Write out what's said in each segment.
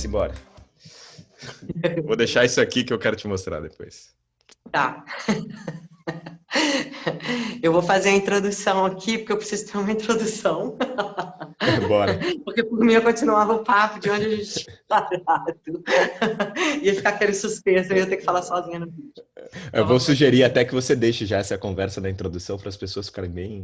bora. Vou deixar isso aqui que eu quero te mostrar depois. Tá. Eu vou fazer a introdução aqui, porque eu preciso ter uma introdução. Bora. Porque por mim eu continuava o papo de onde a gente tinha parado. Ia ficar aquele suspense, eu ia ter que falar sozinha no vídeo. Eu Então vou vamos começar. sugerir até que você deixe já essa conversa da introdução para as pessoas ficarem bem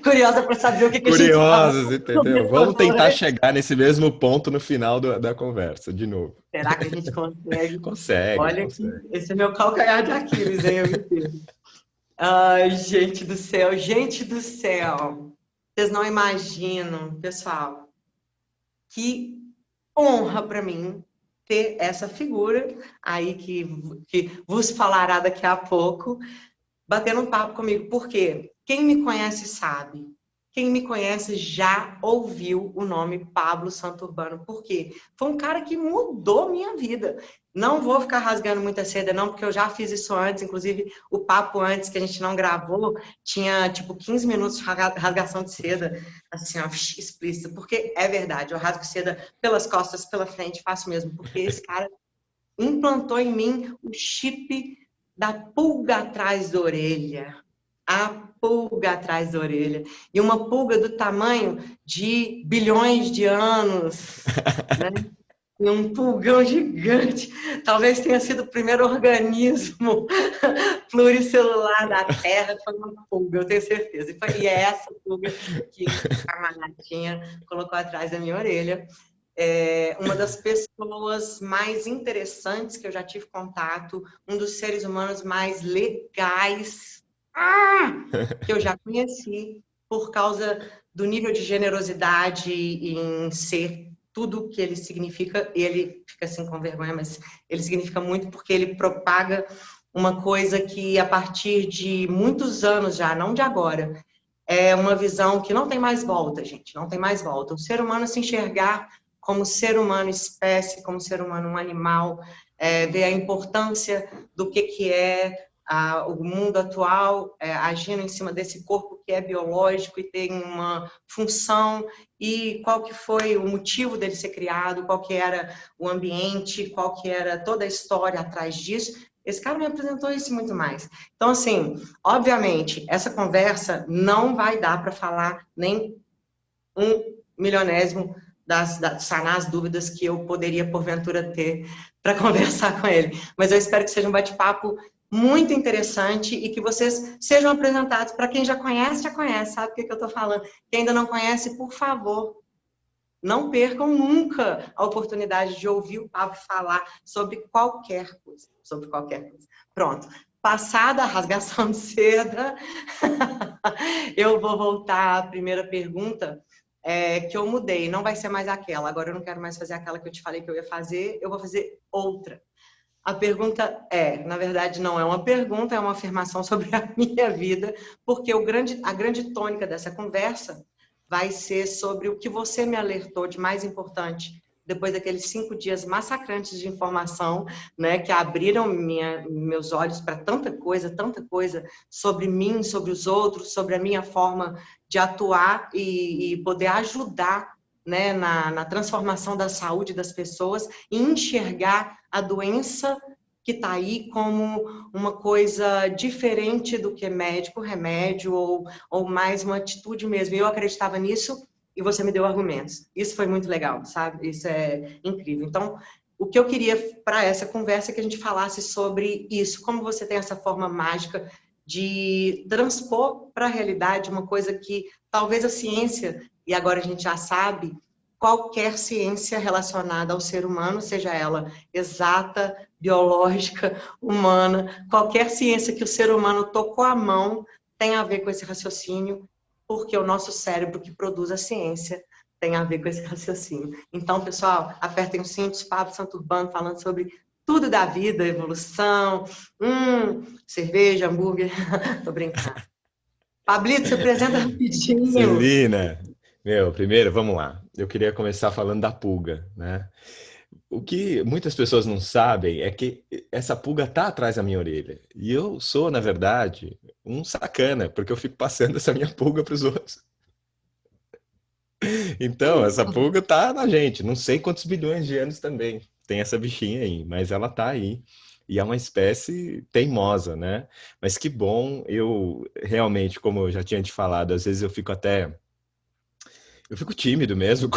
Curiosa para saber o que a gente fala curiosas, entendeu? Vamos depois. tentar chegar nesse mesmo ponto no final da conversa, de novo. Será que a gente consegue? Consegue, Olha aqui, consegue. esse é meu calcanhar de Aquiles, hein? Eu entendo. Ai, gente do céu, gente do céu. Vocês não imaginam, pessoal, que honra para mim ter essa figura aí que vos falará daqui a pouco, batendo um papo comigo. Por quê? Quem me conhece sabe. Quem me conhece já ouviu o nome Pablo Santurbano. Por quê? Foi um cara que mudou minha vida. Não vou ficar rasgando muita seda, não, porque eu já fiz isso antes. Inclusive, o papo antes que a gente não gravou tinha, tipo, 15 minutos de rasgação de seda, assim, ó, explícita. Porque é verdade, eu rasgo seda pelas costas, pela frente, faço mesmo. Porque esse cara implantou em mim o chip da pulga atrás da orelha. A pulga atrás da orelha. E uma pulga do tamanho de bilhões de anos, né? E um pulgão gigante. Talvez tenha sido o primeiro organismo pluricelular da Terra, foi uma pulga, eu tenho certeza. E é essa pulga que o camaradinha colocou atrás da minha orelha. É uma das pessoas mais interessantes que eu já tive contato, um dos seres humanos mais legais que eu já conheci, por causa do nível de generosidade em ser tudo o que ele significa. Ele fica assim com vergonha, mas ele significa muito porque ele propaga uma coisa que a partir de muitos anos já, não de agora, é uma visão que não tem mais volta, gente, não tem mais volta. O ser humano se enxergar como ser humano espécie, como ser humano um animal, ver a importância do que é o mundo atual, agindo em cima desse corpo que é biológico e tem uma função, e qual que foi o motivo dele ser criado, qual que era o ambiente, qual que era toda a história atrás disso. Esse cara me apresentou isso e muito mais. Então, assim, obviamente, essa conversa não vai dar para falar nem um milionésimo sanar as dúvidas que eu poderia, porventura, ter para conversar com ele. Mas eu espero que seja um bate-papo muito interessante e que vocês sejam apresentados para quem já conhece, sabe o que eu estou falando. Quem ainda não conhece, por favor, não percam nunca a oportunidade de ouvir o Pablo falar sobre qualquer coisa. Sobre qualquer coisa. Pronto. Passada a rasgação de seda, eu vou voltar à primeira pergunta, que eu mudei. Não vai ser mais aquela. Agora eu não quero mais fazer aquela que eu te falei que eu ia fazer. Eu vou fazer outra. A pergunta na verdade, não é uma pergunta, é uma afirmação sobre a minha vida, porque a grande tônica dessa conversa vai ser sobre o que você me alertou de mais importante, depois daqueles 5 dias massacrantes de informação, né, que abriram meus olhos para tanta coisa sobre mim, sobre os outros, sobre a minha forma de atuar e poder ajudar, né, na transformação da saúde das pessoas e enxergar a doença que está aí como uma coisa diferente do que médico, remédio ou mais uma atitude mesmo. Eu acreditava nisso e você me deu argumentos. Isso foi muito legal, sabe? Isso é incrível. Então, o que eu queria para essa conversa é que a gente falasse sobre isso, como você tem essa forma mágica de transpor para a realidade uma coisa que talvez a ciência, e agora a gente já sabe, qualquer ciência relacionada ao ser humano, seja ela exata, biológica, humana, qualquer ciência que o ser humano tocou a mão tem a ver com esse raciocínio, porque o nosso cérebro que produz a ciência tem a ver com esse raciocínio. Então, pessoal, apertem os cintos, Pablo Santurbano falando sobre tudo da vida, evolução, cerveja, hambúrguer, tô brincando. Pablito, se apresenta rapidinho. Celina, primeiro, vamos lá. Eu queria começar falando da pulga, né? O que muitas pessoas não sabem é que essa pulga tá atrás da minha orelha. E eu sou, na verdade, um sacana, porque eu fico passando essa minha pulga para os outros. Então, essa pulga tá na gente, não sei quantos bilhões de anos também tem essa bichinha aí, mas ela tá aí. E é uma espécie teimosa, né? Mas que bom, eu realmente, como eu já tinha te falado, às vezes eu fico tímido mesmo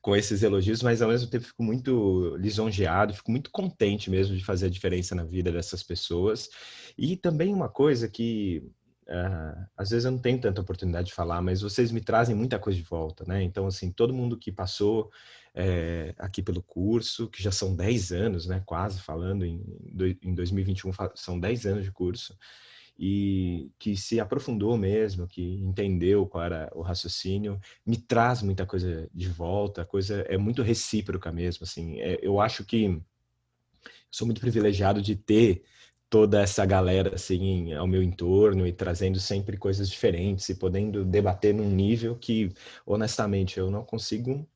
com esses elogios, mas ao mesmo tempo fico muito lisonjeado, fico muito contente mesmo de fazer a diferença na vida dessas pessoas. E também uma coisa que às vezes eu não tenho tanta oportunidade de falar, mas vocês me trazem muita coisa de volta, né? Então, assim, todo mundo que passou aqui pelo curso, que já são 10 anos, né? Quase falando, em 2021 são 10 anos de curso, e que se aprofundou mesmo, que entendeu qual era o raciocínio, me traz muita coisa de volta, a coisa é muito recíproca mesmo, assim, eu acho que sou muito privilegiado de ter toda essa galera assim ao meu entorno e trazendo sempre coisas diferentes e podendo debater num nível que, honestamente, eu não consigo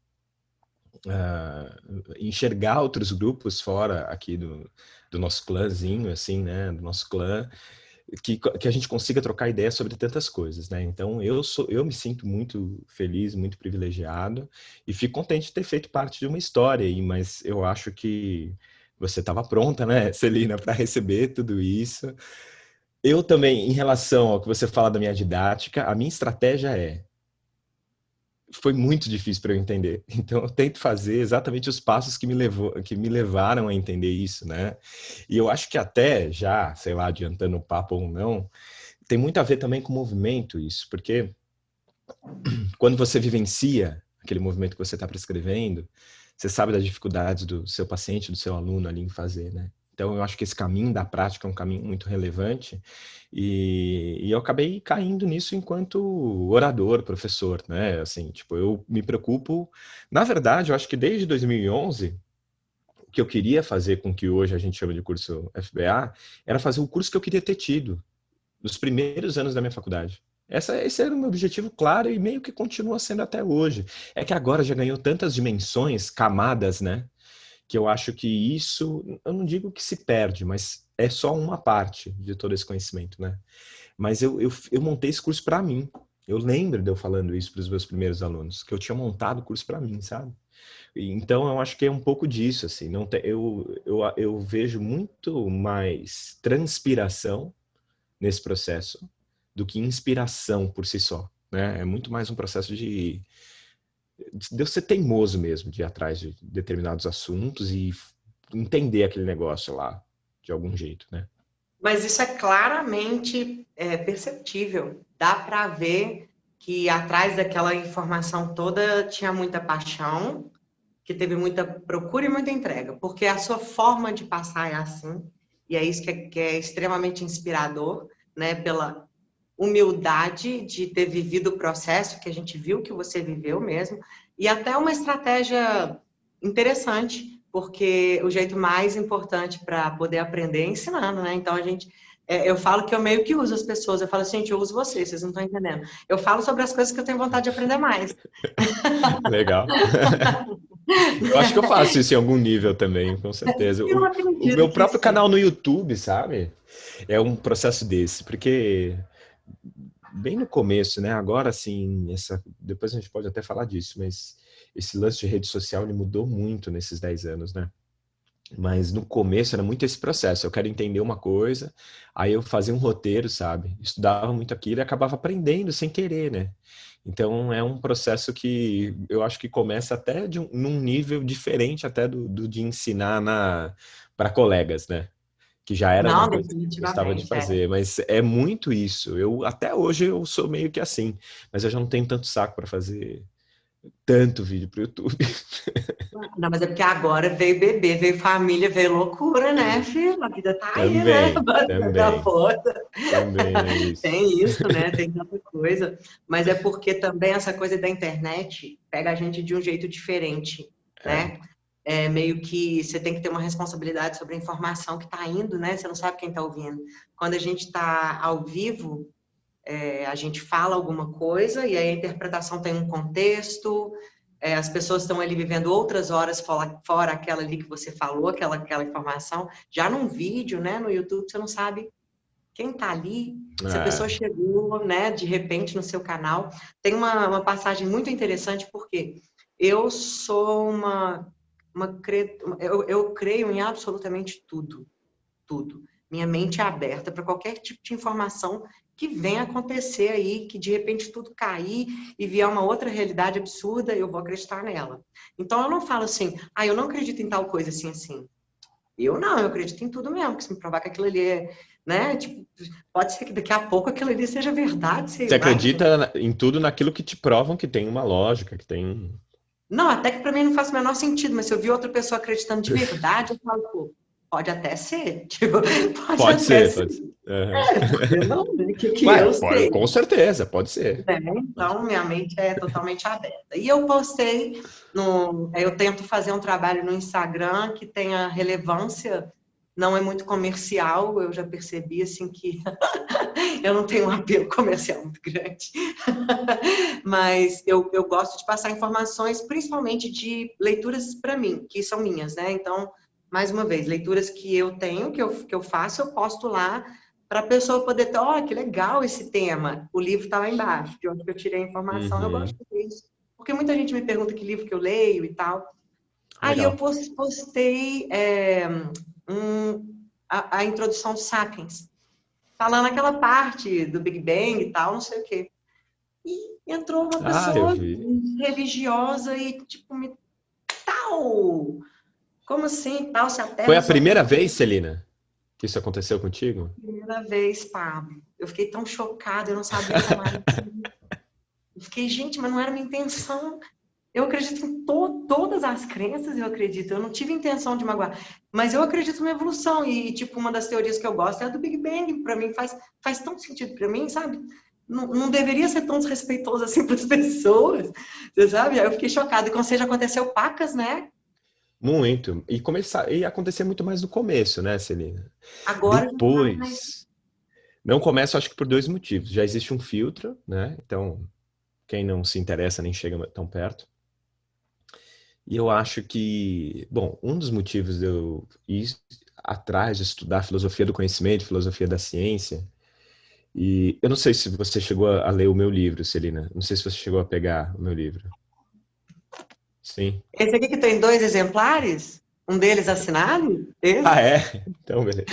enxergar outros grupos fora aqui do nosso clãzinho, assim, né, do nosso clã, que a gente consiga trocar ideia sobre tantas coisas, né? Então eu me sinto muito feliz, muito privilegiado e fico contente de ter feito parte de uma história aí, mas eu acho que você estava pronta, né, Celina, para receber tudo isso. Eu também, em relação ao que você fala da minha didática, a minha estratégia foi muito difícil para eu entender. Então eu tento fazer exatamente os passos que me levaram a entender isso, né? E eu acho que até já, sei lá, adiantando o papo ou não, tem muito a ver também com o movimento isso, porque quando você vivencia aquele movimento que você está prescrevendo, você sabe das dificuldades do seu paciente, do seu aluno ali em fazer, né? Então, eu acho que esse caminho da prática é um caminho muito relevante e eu acabei caindo nisso enquanto orador, professor, né? Assim, tipo, eu me preocupo... Na verdade, eu acho que desde 2011, o que eu queria fazer com o que hoje a gente chama de curso FBA era fazer o curso que eu queria ter tido nos primeiros anos da minha faculdade. Esse era o meu objetivo claro e meio que continua sendo até hoje. É que agora já ganhou tantas dimensões, camadas, né? Que eu acho que isso, eu não digo que se perde, mas é só uma parte de todo esse conhecimento, né? Mas eu montei esse curso para mim. Eu lembro de eu falando isso para os meus primeiros alunos, que eu tinha montado o curso para mim, sabe? Então, eu acho que é um pouco disso, assim. Não te, eu vejo muito mais transpiração nesse processo do que inspiração por si só, né? É muito mais um processo de eu ser teimoso mesmo, de ir atrás de determinados assuntos e entender aquele negócio lá de algum jeito, né? Mas isso é claramente perceptível. Dá para ver que atrás daquela informação toda tinha muita paixão, que teve muita procura e muita entrega, porque a sua forma de passar é assim, e é isso que é extremamente inspirador, né? Pela humildade de ter vivido o processo, que a gente viu que você viveu mesmo, e até uma estratégia interessante, porque o jeito mais importante para poder aprender é ensinando, né? Então, eu falo que eu meio que uso as pessoas, eu falo assim, gente, eu uso vocês não estão entendendo. Eu falo sobre as coisas que eu tenho vontade de aprender mais. Legal. Eu acho que eu faço isso em algum nível também, com certeza. Eu O acredito meu que próprio sim. canal no YouTube, sabe? É um processo desse, porque bem no começo, né? Agora sim, depois a gente pode até falar disso, mas esse lance de rede social ele mudou muito nesses 10 anos, né? Mas no começo era muito esse processo. Eu quero entender uma coisa, aí eu fazia um roteiro, sabe? Estudava muito aquilo e acabava aprendendo sem querer, né? Então é um processo que eu acho que começa até num nível diferente até do de ensinar para colegas, né? Que já era uma Não, coisa que eu gostava de definitivamente, é. fazer, mas é muito isso. Eu até hoje eu sou meio que assim, mas eu já não tenho tanto saco para fazer tanto vídeo para o YouTube. Não, mas é porque agora veio bebê, veio família, veio loucura, né, filho? A vida tá aí, né? Também, Batendo a também, porta. também é isso. Tem isso, né? Tem tanta coisa. Mas é porque também essa coisa da internet pega a gente de um jeito diferente, É, né? É meio que você tem que ter uma responsabilidade sobre a informação que está indo, né? Você não sabe quem está ouvindo. Quando a gente está ao vivo, a gente fala alguma coisa e aí a interpretação tem um contexto, as pessoas estão ali vivendo outras horas fora aquela ali que você falou, aquela informação. Já num vídeo, né, no YouTube, você não sabe quem está ali, se a pessoa Ah, chegou, né, de repente no seu canal. Tem uma passagem muito interessante, porque eu sou eu creio em absolutamente tudo, tudo. Minha mente é aberta para qualquer tipo de informação que venha acontecer aí, que de repente tudo cair e vier uma outra realidade absurda, eu vou acreditar nela. Então eu não falo assim, eu não acredito em tal coisa assim, assim. Eu não, eu acredito em tudo mesmo, que se me provar que aquilo ali é, né, tipo, pode ser que daqui a pouco aquilo ali seja verdade, sei você lá, entendeu? acredita em tudo naquilo que te provam que tem uma lógica, que tem. Não, até que para mim não faz o menor sentido, mas se eu vi outra pessoa acreditando de verdade, eu falo, pô, pode até ser, tipo, pode Pode até ser, ser. pode ser. Aham. Porque não, né? Que Ué, eu pode, sei, com certeza, pode ser. né? Pode Então, minha mente é totalmente aberta. E eu postei, eu tento fazer um trabalho no Instagram que tenha relevância, não é muito comercial, eu já percebi, assim, que eu não tenho um apelo comercial muito grande. Mas eu gosto de passar informações, principalmente de leituras para mim, que são minhas, né? Então, mais uma vez, leituras que eu tenho, que eu faço, eu posto lá para a pessoa poder ter, que legal esse tema. O livro está lá embaixo, de onde eu tirei a informação, eu gosto Uhum. de fazer isso. Porque muita gente me pergunta que livro que eu leio e tal. Aí eu Legal. postei a introdução de Sapiens, falando aquela parte do Big Bang e tal, não sei o quê. E entrou uma Ah, eu pessoa vi. religiosa e, tipo, tal. Como assim, tal, se a Foi Terra a só primeira tem vez, Celina, que isso aconteceu contigo? primeira vez, Pablo. Eu fiquei tão chocada, eu não sabia falar aquilo. Eu fiquei, gente, mas não era minha intenção. Eu acredito em todas as crenças, eu acredito. Eu não tive intenção de magoar. Mas eu acredito na evolução. E, tipo, uma das teorias que eu gosto é a do Big Bang. Para mim, faz tão sentido para mim, sabe? Não, não deveria ser tão desrespeitoso assim para as pessoas. Você sabe? Aí eu fiquei chocada. E com você já aconteceu pacas, né? Muito. E acontecer muito mais no começo, né, Celina? Agora já tá mais. Depois, não começa, acho que por dois motivos. Já existe um filtro, né? Então, quem não se interessa nem chega tão perto. E eu acho que, bom, um dos motivos de eu ir atrás de estudar filosofia do conhecimento, filosofia da ciência, e eu não sei se você chegou a ler o meu livro, Celina. Não sei se você chegou a pegar o meu livro. Sim. Esse aqui que tem 2 exemplares? Um deles assinado? Ah, Esse? é? Então, beleza.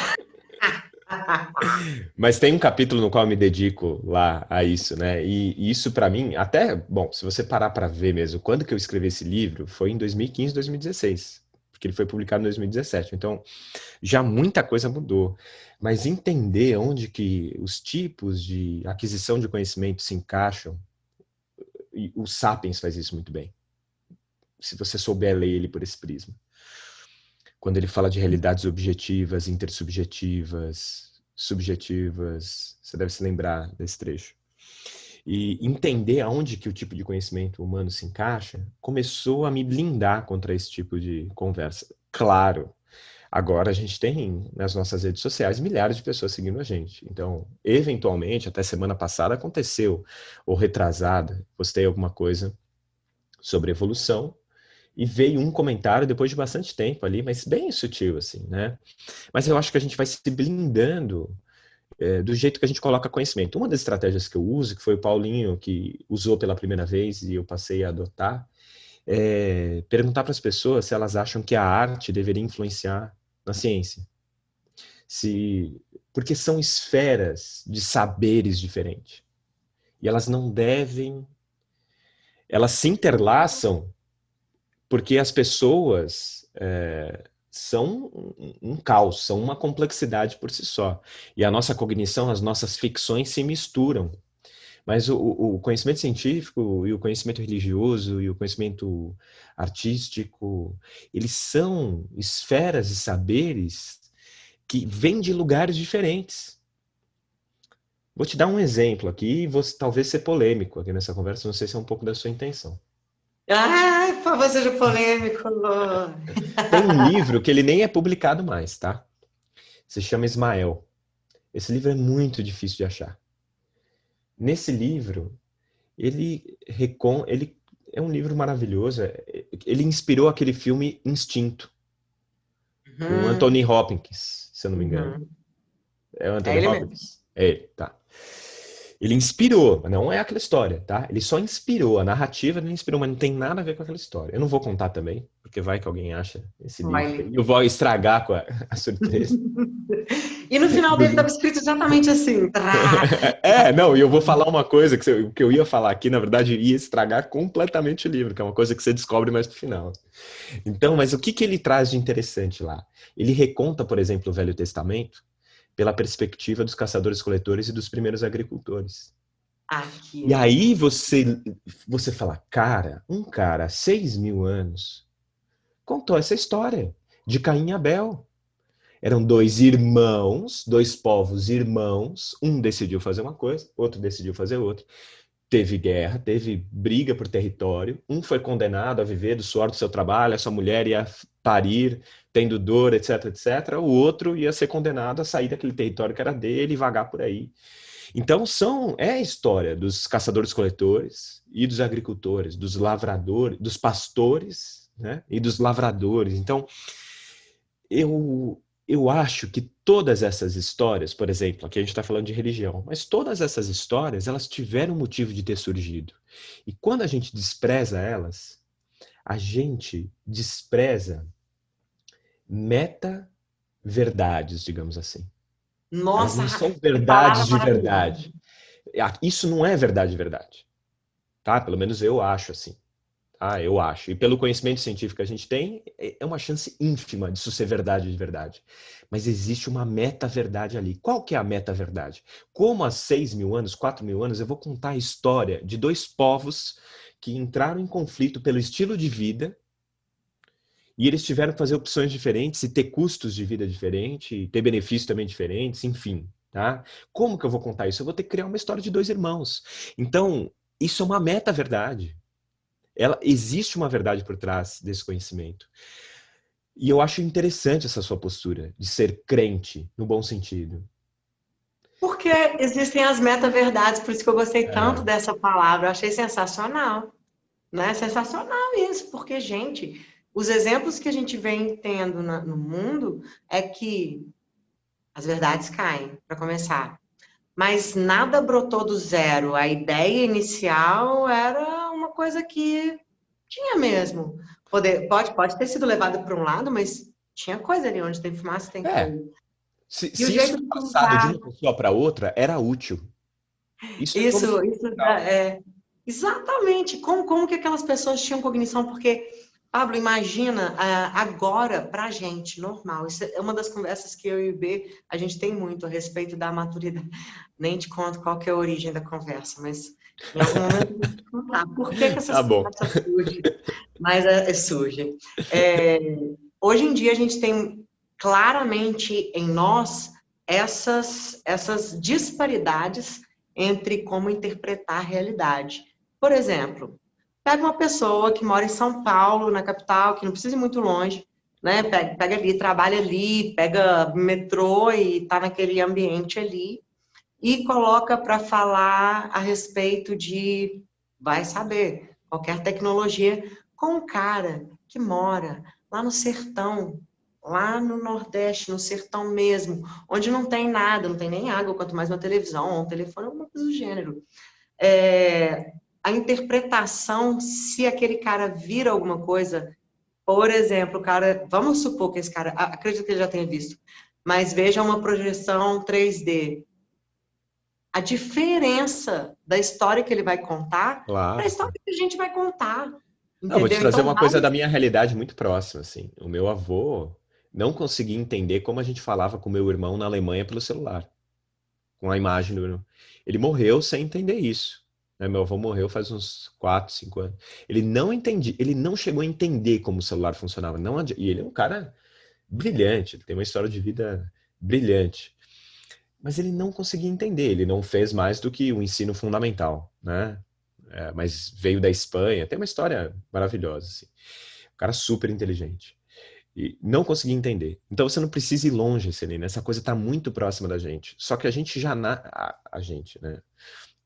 Mas tem um capítulo no qual eu me dedico lá a isso, né? E isso para mim, até, bom, se você parar para ver mesmo, quando que eu escrevi esse livro, foi em 2015, 2016, porque ele foi publicado em 2017. Então, já muita coisa mudou. Mas entender onde que os tipos de aquisição de conhecimento se encaixam, e o Sapiens faz isso muito bem. Se você souber ler ele por esse prisma. Quando ele fala de realidades objetivas, intersubjetivas, subjetivas, você deve se lembrar desse trecho. E entender aonde que o tipo de conhecimento humano se encaixa, começou a me blindar contra esse tipo de conversa. Claro, agora a gente tem nas nossas redes sociais milhares de pessoas seguindo a gente. Então, eventualmente, até semana passada aconteceu, ou retrasada, postei alguma coisa sobre evolução, e veio um comentário depois de bastante tempo ali, mas bem sutil, assim, né? Mas eu acho que a gente vai se blindando do jeito que a gente coloca conhecimento. Uma das estratégias que eu uso, que foi o Paulinho que usou pela primeira vez e eu passei a adotar, é perguntar para as pessoas se elas acham que a arte deveria influenciar na ciência. Se, porque são esferas de saberes diferentes. E elas não devem. Elas se interlaçam porque as pessoas são um caos, são uma complexidade por si só. E a nossa cognição, as nossas ficções se misturam. Mas o conhecimento científico e o conhecimento religioso e o conhecimento artístico, eles são esferas de saberes que vêm de lugares diferentes. Vou te dar um exemplo aqui, e vou talvez ser polêmico aqui nessa conversa, não sei se é um pouco da sua intenção. Ai, por favor, seja polêmico. Tem um livro que ele nem é publicado mais, tá? Se chama Ismael. Esse livro é muito difícil de achar. Nesse livro, ele é um livro maravilhoso. Ele inspirou aquele filme Instinto, com Uhum, Anthony Hopkins, se eu não me engano. uhum. É o É Anthony ele mesmo. Hopkins? É ele, tá. Ele inspirou, mas não é aquela história, tá? Ele só inspirou, a narrativa ele inspirou, mas não tem nada a ver com aquela história. Eu não vou contar também, porque vai que alguém acha esse livro Vai. e eu vou estragar com a surpresa. E no final dele estava escrito exatamente assim. Trá. Não, e eu vou falar uma coisa que eu ia falar aqui, na verdade, iria estragar completamente o livro, que é uma coisa que você descobre mais no final. Então, mas o que ele traz de interessante lá? Ele reconta, por exemplo, o Velho Testamento pela perspectiva dos caçadores-coletores e dos primeiros agricultores. Aqui E é. aí você fala, cara, um cara há 6.000 anos contou essa história de Caim e Abel. Eram dois irmãos, dois povos irmãos, um decidiu fazer uma coisa, outro decidiu fazer outra. Teve guerra, teve briga por território, um foi condenado a viver do suor do seu trabalho, a sua mulher ia parir, tendo dor, etc, etc. O outro ia ser condenado a sair daquele território que era dele e vagar por aí. Então é a história dos caçadores-coletores e dos agricultores, dos lavradores, dos pastores, né, e dos lavradores. Então eu acho que todas essas histórias, por exemplo, aqui a gente está falando de religião, mas todas essas histórias elas tiveram motivo de ter surgido. E quando a gente despreza elas, a gente despreza meta-verdades, digamos assim. Elas Nossa, não são que palavra verdades de maravilhosa. verdade. Isso não é verdade de verdade, tá? Pelo menos eu acho assim. Tá? Eu acho. E pelo conhecimento científico que a gente tem, é uma chance ínfima disso ser verdade de verdade. Mas existe uma meta-verdade ali. Qual que é a meta-verdade? Como há 6.000 anos, 4.000 anos, eu vou contar a história de dois povos que entraram em conflito pelo estilo de vida e eles tiveram que fazer opções diferentes e ter custos de vida diferentes, e ter benefícios também diferentes, enfim. Tá? Como que eu vou contar isso? Eu vou ter que criar uma história de dois irmãos. Então, isso é uma meta-verdade. Existe uma verdade por trás desse conhecimento. E eu acho interessante essa sua postura de ser crente, no bom sentido. Porque existem as meta-verdades, por isso que eu gostei tanto É, dessa palavra. Eu achei sensacional, né? Sensacional isso, porque, gente, os exemplos que a gente vem tendo no mundo é que as verdades caem, para começar. Mas nada brotou do zero. A ideia inicial era uma coisa que tinha mesmo. Pode ter sido levado para um lado, mas tinha coisa ali onde tem fumaça, tem é. fogo. E o Se isso jeito foi de passado de contar, uma pessoa para outra, era útil. Isso é evolução isso natural. exatamente. Como que aquelas pessoas tinham cognição? Porque, Pablo, imagina agora para a gente, normal. Isso é uma das conversas que eu e o B a gente tem muito a respeito da maturidade. Nem te conto qual que é a origem da conversa, mas em algum momento eu vou te contar por que essas Tá bom. conversas surgem. Mas surgem. Hoje em dia a gente tem claramente em nós essas disparidades entre como interpretar a realidade. Por exemplo, pega uma pessoa que mora em São Paulo, na capital, que não precisa ir muito longe, né? Pega ali, trabalha ali, pega metrô e está naquele ambiente ali, e coloca para falar a respeito de, vai saber, qualquer tecnologia, com um cara que mora lá no sertão, lá no Nordeste, no sertão mesmo, onde não tem nada, não tem nem água, quanto mais uma televisão, um telefone, alguma coisa do gênero. A interpretação, se aquele cara vira alguma coisa, por exemplo, o cara, vamos supor que esse cara, acredito que ele já tenha visto, mas veja uma projeção 3D, a diferença da história que ele vai contar para a Claro. história que a gente vai contar, Não, vou te entendeu? trazer Então, uma coisa da minha realidade muito próxima, assim. O meu avô não conseguia entender como a gente falava com o meu irmão na Alemanha pelo celular, com a imagem do meu irmão. Ele morreu sem entender isso. Né? Meu avô morreu faz uns 4, 5 anos. Ele não entendia, ele não chegou a entender como o celular funcionava. E ele é um cara brilhante, ele tem uma história de vida brilhante. Mas ele não conseguia entender, ele não fez mais do que o ensino fundamental, né? Mas veio da Espanha, tem uma história maravilhosa, assim. Um cara super inteligente. E não conseguia entender. Então você não precisa ir longe, Celina. Essa coisa está muito próxima da gente. Só que a gente já a gente, né?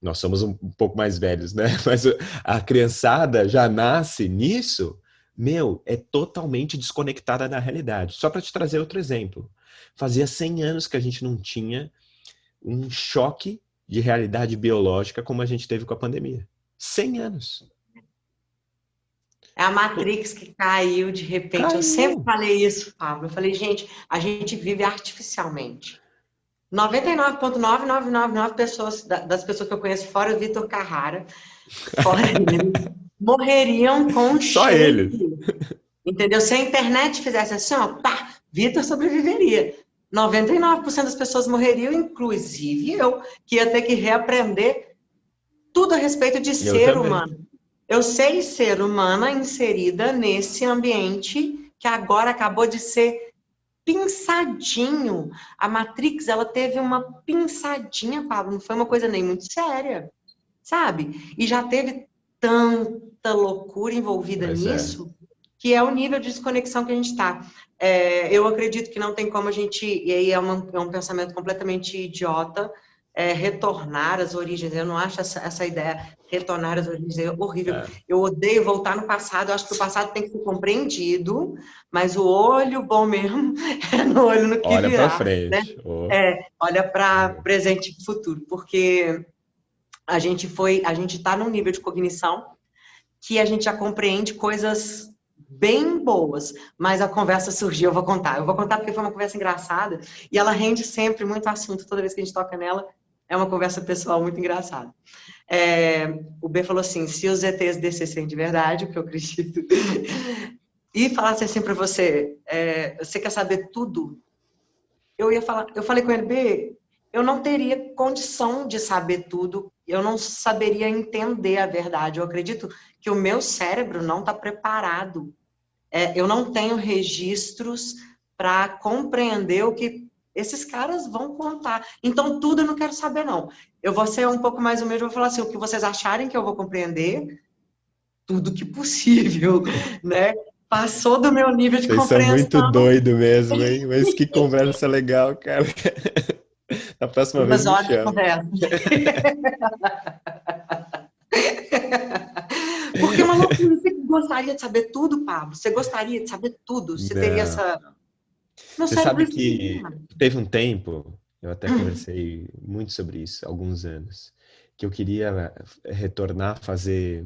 Nós somos um pouco mais velhos, né? Mas a criançada já nasce nisso, meu, é totalmente desconectada da realidade. Só para te trazer outro exemplo. Fazia 100 anos que a gente não tinha um choque de realidade biológica como a gente teve com a pandemia. 100 anos. É a Matrix que caiu de repente. Eu sempre Caiu. falei isso, Pablo. Eu falei, gente, a gente vive artificialmente. 99,9999 pessoas, das pessoas que eu conheço, fora o Vitor Carrara, fora ele, morreriam com um Só shake. eles. Entendeu? Se a internet fizesse assim, ó, pá, Vitor sobreviveria. 99% das pessoas morreriam, inclusive eu, que ia ter que reaprender tudo a respeito de Eu ser também. humano. Eu sei ser humana inserida nesse ambiente que agora acabou de ser pinçadinho. A Matrix, ela teve uma pinçadinha, Pablo, não foi uma coisa nem muito séria, sabe? E já teve tanta loucura envolvida Pois é. nisso, que é o nível de desconexão que a gente está. Eu acredito que não tem como a gente, e aí é um pensamento completamente idiota, retornar às origens. Eu não acho essa ideia, retornar às origens, é horrível. É. Eu odeio voltar no passado, eu acho que o passado tem que ser compreendido, mas o olho bom mesmo é no olho no que Olha para virá, né? frente. Oh. Olha para presente e futuro, porque a gente está num nível de cognição que a gente já compreende coisas bem boas, mas a conversa surgiu, eu vou contar porque foi uma conversa engraçada, e ela rende sempre muito assunto, toda vez que a gente toca nela, é uma conversa pessoal muito engraçada. O B falou assim, se os ETs descessem de verdade, o que eu acredito, e falasse assim para você, você quer saber tudo? Eu falei com ele, B, eu não teria condição de saber tudo, eu não saberia entender a verdade. Eu acredito que o meu cérebro não está preparado. Eu não tenho registros para compreender o que esses caras vão contar. Então, tudo eu não quero saber, não. Eu vou ser um pouco mais humilde, vou falar assim, o que vocês acharem que eu vou compreender, tudo que possível, né? Passou do meu nível de Vocês são muito compreensão. doidos mesmo, hein? Mas que conversa legal, cara. Na próxima vez Mas me olha, chama. conversa. Porque é uma loucura. Você gostaria de saber tudo, Pablo? Você gostaria de saber tudo? Você teria Não. essa... Meu Você cérebro sabe explodiu. que teve um tempo, eu até conversei muito sobre isso, há alguns anos, que eu queria retornar a fazer,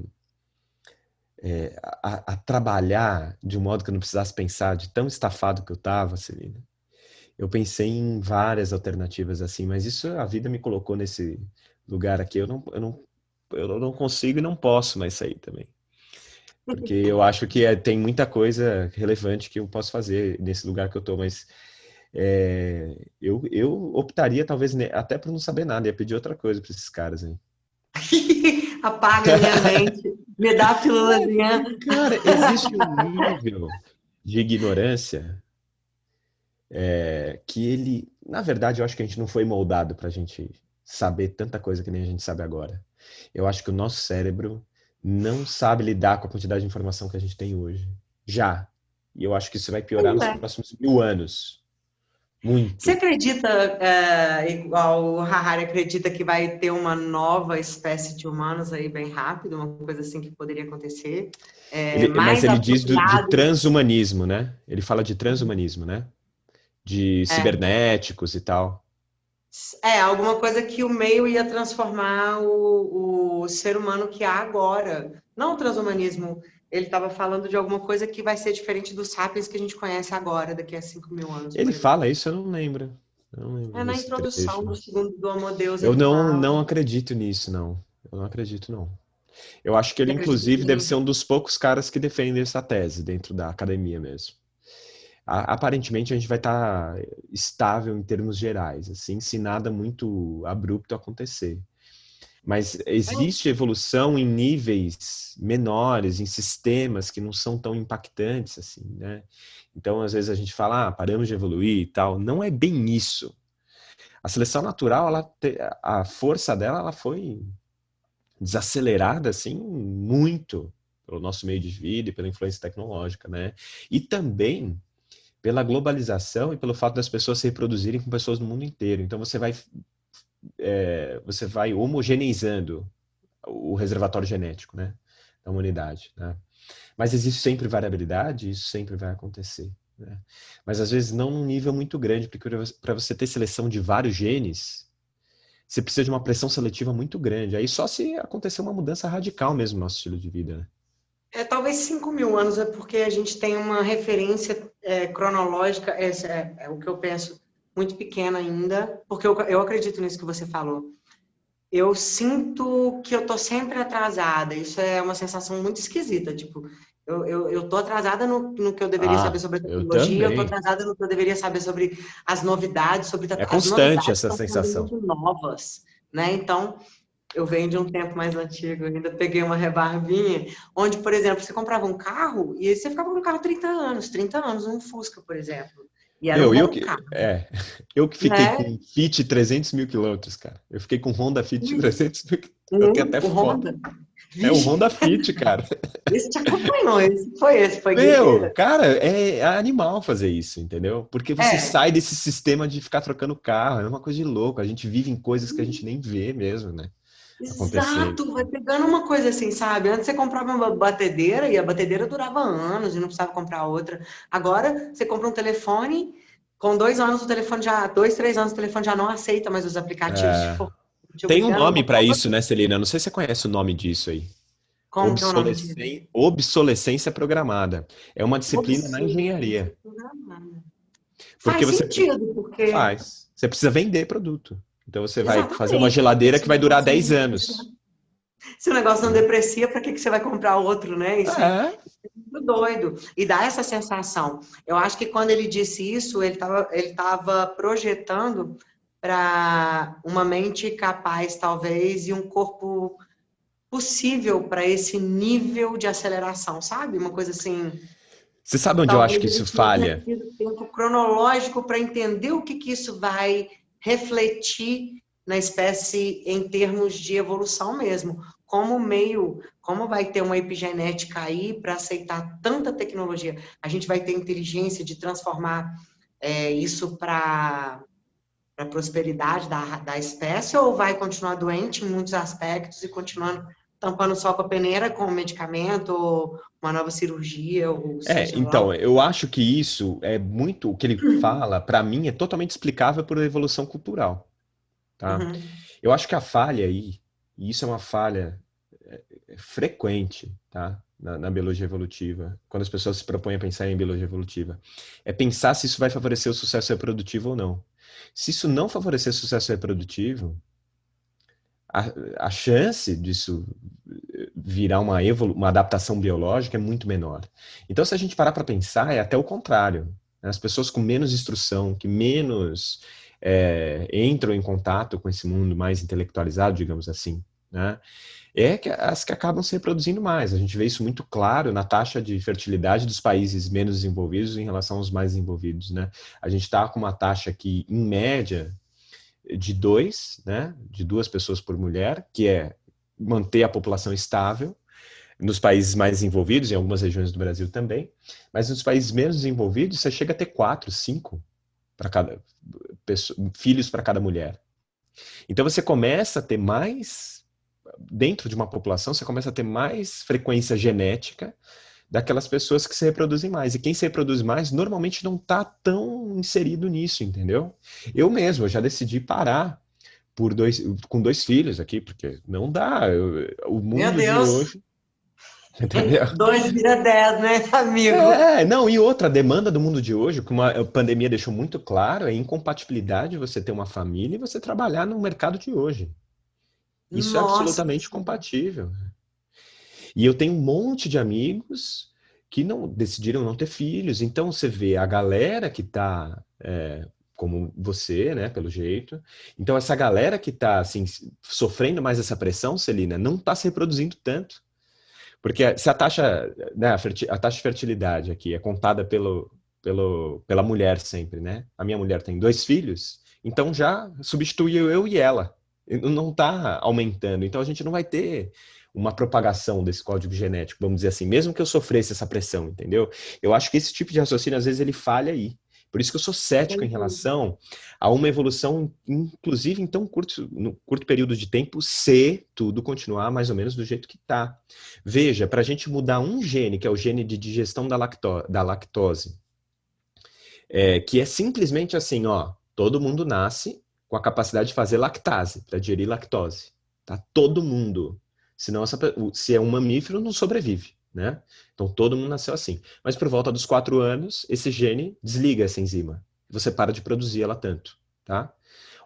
a trabalhar de um modo que eu não precisasse pensar, de tão estafado que eu estava, Celina. Eu pensei em várias alternativas assim, mas isso a vida me colocou nesse lugar aqui. Eu não consigo e não posso mais sair também. Porque eu acho que tem muita coisa relevante que eu posso fazer nesse lugar que eu tô, mas eu optaria talvez até por não saber nada, ia pedir outra coisa para esses caras aí. Apaga a minha mente. Me dá a pílulazinha. Cara, existe um nível de ignorância que ele, na verdade, eu acho que a gente não foi moldado para a gente saber tanta coisa que nem a gente sabe agora. Eu acho que o nosso cérebro não sabe lidar com a quantidade de informação que a gente tem hoje. Já. E eu acho que isso vai piorar nos próximos 1000 anos. Você Muito. acredita, igual o Harari acredita, que vai ter uma nova espécie de humanos aí bem rápido, uma coisa assim que poderia acontecer? Mas Mais ele diz de apropriados. transhumanismo, né? Ele fala de transhumanismo, né? De cibernéticos e tal. Alguma coisa que o meio ia transformar o ser humano que há agora. Não o transhumanismo. Ele estava falando de alguma coisa que vai ser diferente dos sapiens que a gente conhece agora, daqui a 5.000 anos, por Ele exemplo. fala isso, eu não lembro. Eu não lembro Na desse introdução do trecho. segundo do Homo Deus Eu ele não fala. acredito nisso, não. Eu não acredito, não. Eu acho que ele, Você acredita inclusive, deve ser que um dos poucos caras que defendem essa tese dentro da academia mesmo. Aparentemente, a gente vai estar estável em termos gerais, assim, se nada muito abrupto acontecer. Mas existe evolução em níveis menores, em sistemas que não são tão impactantes assim, né? Então, às vezes a gente fala, paramos de evoluir e tal. Não é bem isso. A seleção natural, a força dela, ela foi desacelerada assim muito pelo nosso meio de vida e pela influência tecnológica, né? E também pela globalização e pelo fato das pessoas se reproduzirem com pessoas do mundo inteiro. Então você vai homogeneizando o reservatório genético, né, da humanidade, né? Mas existe sempre variabilidade e isso sempre vai acontecer. né? Mas às vezes não num nível muito grande, porque para você ter seleção de vários genes, você precisa de uma pressão seletiva muito grande. Aí só se acontecer uma mudança radical mesmo no nosso estilo de vida, né? Talvez 5.000 anos é porque a gente tem uma referência cronológica, esse é o que eu penso, muito pequena ainda, porque eu acredito nisso que você falou. Eu sinto que eu tô sempre atrasada. Isso é uma sensação muito esquisita. Tipo, eu tô atrasada no que eu deveria saber Ah, sobre a eu tecnologia, eu tô também. atrasada no que eu deveria saber sobre as novidades, É as constante novidades essa estão sendo sensação. muito novas, né? Então, eu venho de um tempo mais antigo, ainda peguei uma rebarbinha, onde, por exemplo, você comprava um carro e aí você ficava com o carro 30 anos, um Fusca, por exemplo. E era um Meu, bom carro, eu que fiquei né? com Fit 300 mil quilômetros, cara. Eu fiquei com Honda Fit 300 mil quilômetros. Eu tenho até O foto. Honda. É o Vixe, Honda Fit, cara. esse te acompanhou, esse foi Meu, guerreiro. cara, é animal fazer isso, entendeu? Porque você É, sai desse sistema de ficar trocando carro, é uma coisa de louco. A gente vive em coisas que a gente nem vê mesmo, né? Acontecendo. exato, vai pegando uma coisa assim, sabe? Antes você comprava uma batedeira e a batedeira durava anos e não precisava comprar outra. Agora você compra um telefone, com 2 anos o telefone já, 2, 3 anos o telefone já não aceita mais os aplicativos, É, tipo, te tem um obrigando a nome comprar pra isso, outro. né, Celina? Não sei se você conhece o nome disso aí. Como que é o nome disso? Obsolescência programada. É uma disciplina na Obsolescência engenharia. programada. Porque Faz você sentido, porque. faz. Você precisa vender produto. Então você vai fazer uma Exatamente, porque geladeira que vai durar 10 anos. se o negócio não Né? deprecia, para que você vai comprar outro, né? Isso é É, muito doido. E dá essa sensação. Eu acho que quando ele disse isso, ele tava projetando para uma mente capaz, talvez, e um corpo possível para esse nível de aceleração, sabe? Uma coisa assim. você sabe onde eu acho Talvez que a isso gente não tenha falha? tido tempo cronológico para entender o que isso vai refletir na espécie em termos de evolução mesmo. Como meio, como vai ter uma epigenética aí para aceitar tanta tecnologia? A gente vai ter inteligência de transformar isso para a prosperidade da espécie ou vai continuar doente em muitos aspectos e continuando tampando só com a peneira, com medicamento, ou uma nova cirurgia, ou seja lá. Então, eu acho que isso é muito, o que ele fala, para mim, é totalmente explicável por evolução cultural, tá? Uhum. Eu acho que a falha aí, e isso é uma falha frequente, tá? Na biologia evolutiva, quando as pessoas se propõem a pensar em biologia evolutiva, é pensar se isso vai favorecer o sucesso reprodutivo ou não. Se isso não favorecer o sucesso reprodutivo, a chance disso virar uma adaptação biológica é muito menor. Então, se a gente parar para pensar, é até o contrário. Né? As pessoas com menos instrução, que menos entram em contato com esse mundo mais intelectualizado, digamos assim, né? As que acabam se reproduzindo mais. A gente vê isso muito claro na taxa de fertilidade dos países menos desenvolvidos em relação aos mais desenvolvidos, né? A gente está com uma taxa aqui, em média, de 2, né? De 2 pessoas por mulher, que é manter a população estável, nos países mais desenvolvidos, em algumas regiões do Brasil também, mas nos países menos desenvolvidos, você chega a ter 4, 5 para cada filhos para cada mulher. Então você começa a ter mais, dentro de uma população, você começa a ter mais frequência genética daquelas pessoas que se reproduzem mais. E quem se reproduz mais normalmente não está tão inserido nisso, entendeu? Eu mesmo, eu já decidi parar com 2 filhos aqui, porque não dá. O Meu mundo de Deus, hoje. Entendeu? 2 vira 10, né, amigo? Não, e outra, a demanda do mundo de hoje, como a pandemia deixou muito claro, é a incompatibilidade de você ter uma família e você trabalhar no mercado de hoje. Isso é Nossa, absolutamente compatível. E eu tenho um monte de amigos que não decidiram não ter filhos. Então você vê a galera que está como você, né, pelo jeito. Então essa galera que está assim sofrendo mais essa pressão, Celina, não está se reproduzindo tanto. Porque se a taxa, né, a taxa de fertilidade aqui é contada pela mulher sempre, né? A minha mulher tem 2 filhos, então já substituiu eu e ela. Não está aumentando. Então a gente não vai ter uma propagação desse código genético, vamos dizer assim, mesmo que eu sofresse essa pressão, entendeu? Eu acho que esse tipo de raciocínio, às vezes, ele falha aí. Por isso que eu sou cético em entendi. relação a uma evolução, inclusive em tão curto, no curto período de tempo, se tudo continuar mais ou menos do jeito que está. Veja, para a gente mudar um gene, que é o gene de digestão da lactose, que é simplesmente assim, ó, todo mundo nasce com a capacidade de fazer lactase, para digerir lactose. Tá? Todo mundo. Senão, se é um mamífero, não sobrevive, né? Então, todo mundo nasceu assim. Mas por volta dos 4 anos, esse gene desliga essa enzima. Você para de produzir ela tanto, tá?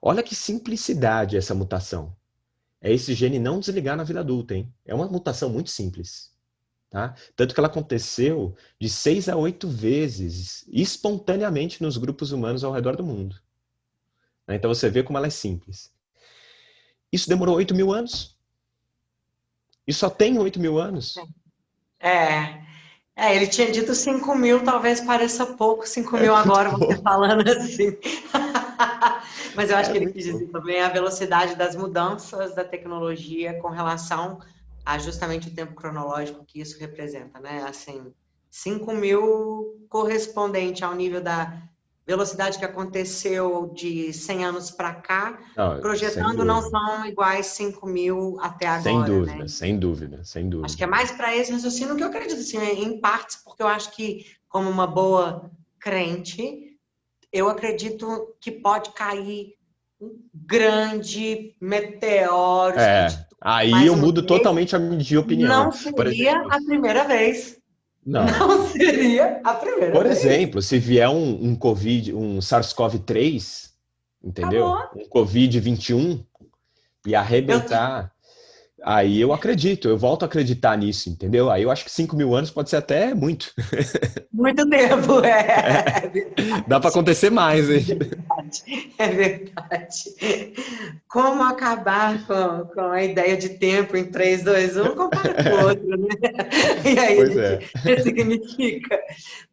Olha que simplicidade essa mutação. É esse gene não desligar na vida adulta, hein? É uma mutação muito simples. Tá? Tanto que ela aconteceu de 6 a 8 vezes espontaneamente nos grupos humanos ao redor do mundo. Né? Então você vê como ela é simples. Isso demorou 8.000 anos. E só tem 8.000 anos. Ele tinha dito 5.000, talvez pareça pouco, 5.000 Muito agora, você pouco. falando assim. Mas eu acho que ele Muito quis dizer pouco. também a velocidade das mudanças da tecnologia com relação a justamente o tempo cronológico que isso representa, né? Assim, 5.000 correspondente ao nível da velocidade que aconteceu de 100 anos para cá, Não, sem projetando não dúvida. são iguais 5.000 até Sem agora, né? dúvida, sem dúvida, sem Acho que é dúvida. mais para esse raciocínio que eu acredito, assim, em partes, porque eu acho que, como uma boa crente, eu acredito que pode cair um grande meteoro, Aí mais eu uma mudo vez, totalmente de opinião. não Por seria exemplo, a primeira vez. não. Não seria a primeira Por vez. exemplo, se vier um Covid, um SARS-CoV-3, entendeu? Acabou. Um Covid-21 e Eu tô arrebentar. Aí eu acredito, eu volto a acreditar nisso, entendeu? Aí eu acho que 5.000 anos pode ser até muito. muito tempo, é Dá para verdade. acontecer mais É ainda. verdade, é verdade. Como acabar com a ideia de tempo em 3, 2, 1, compara com o outro, né? E aí a Pois gente é. ressignifica.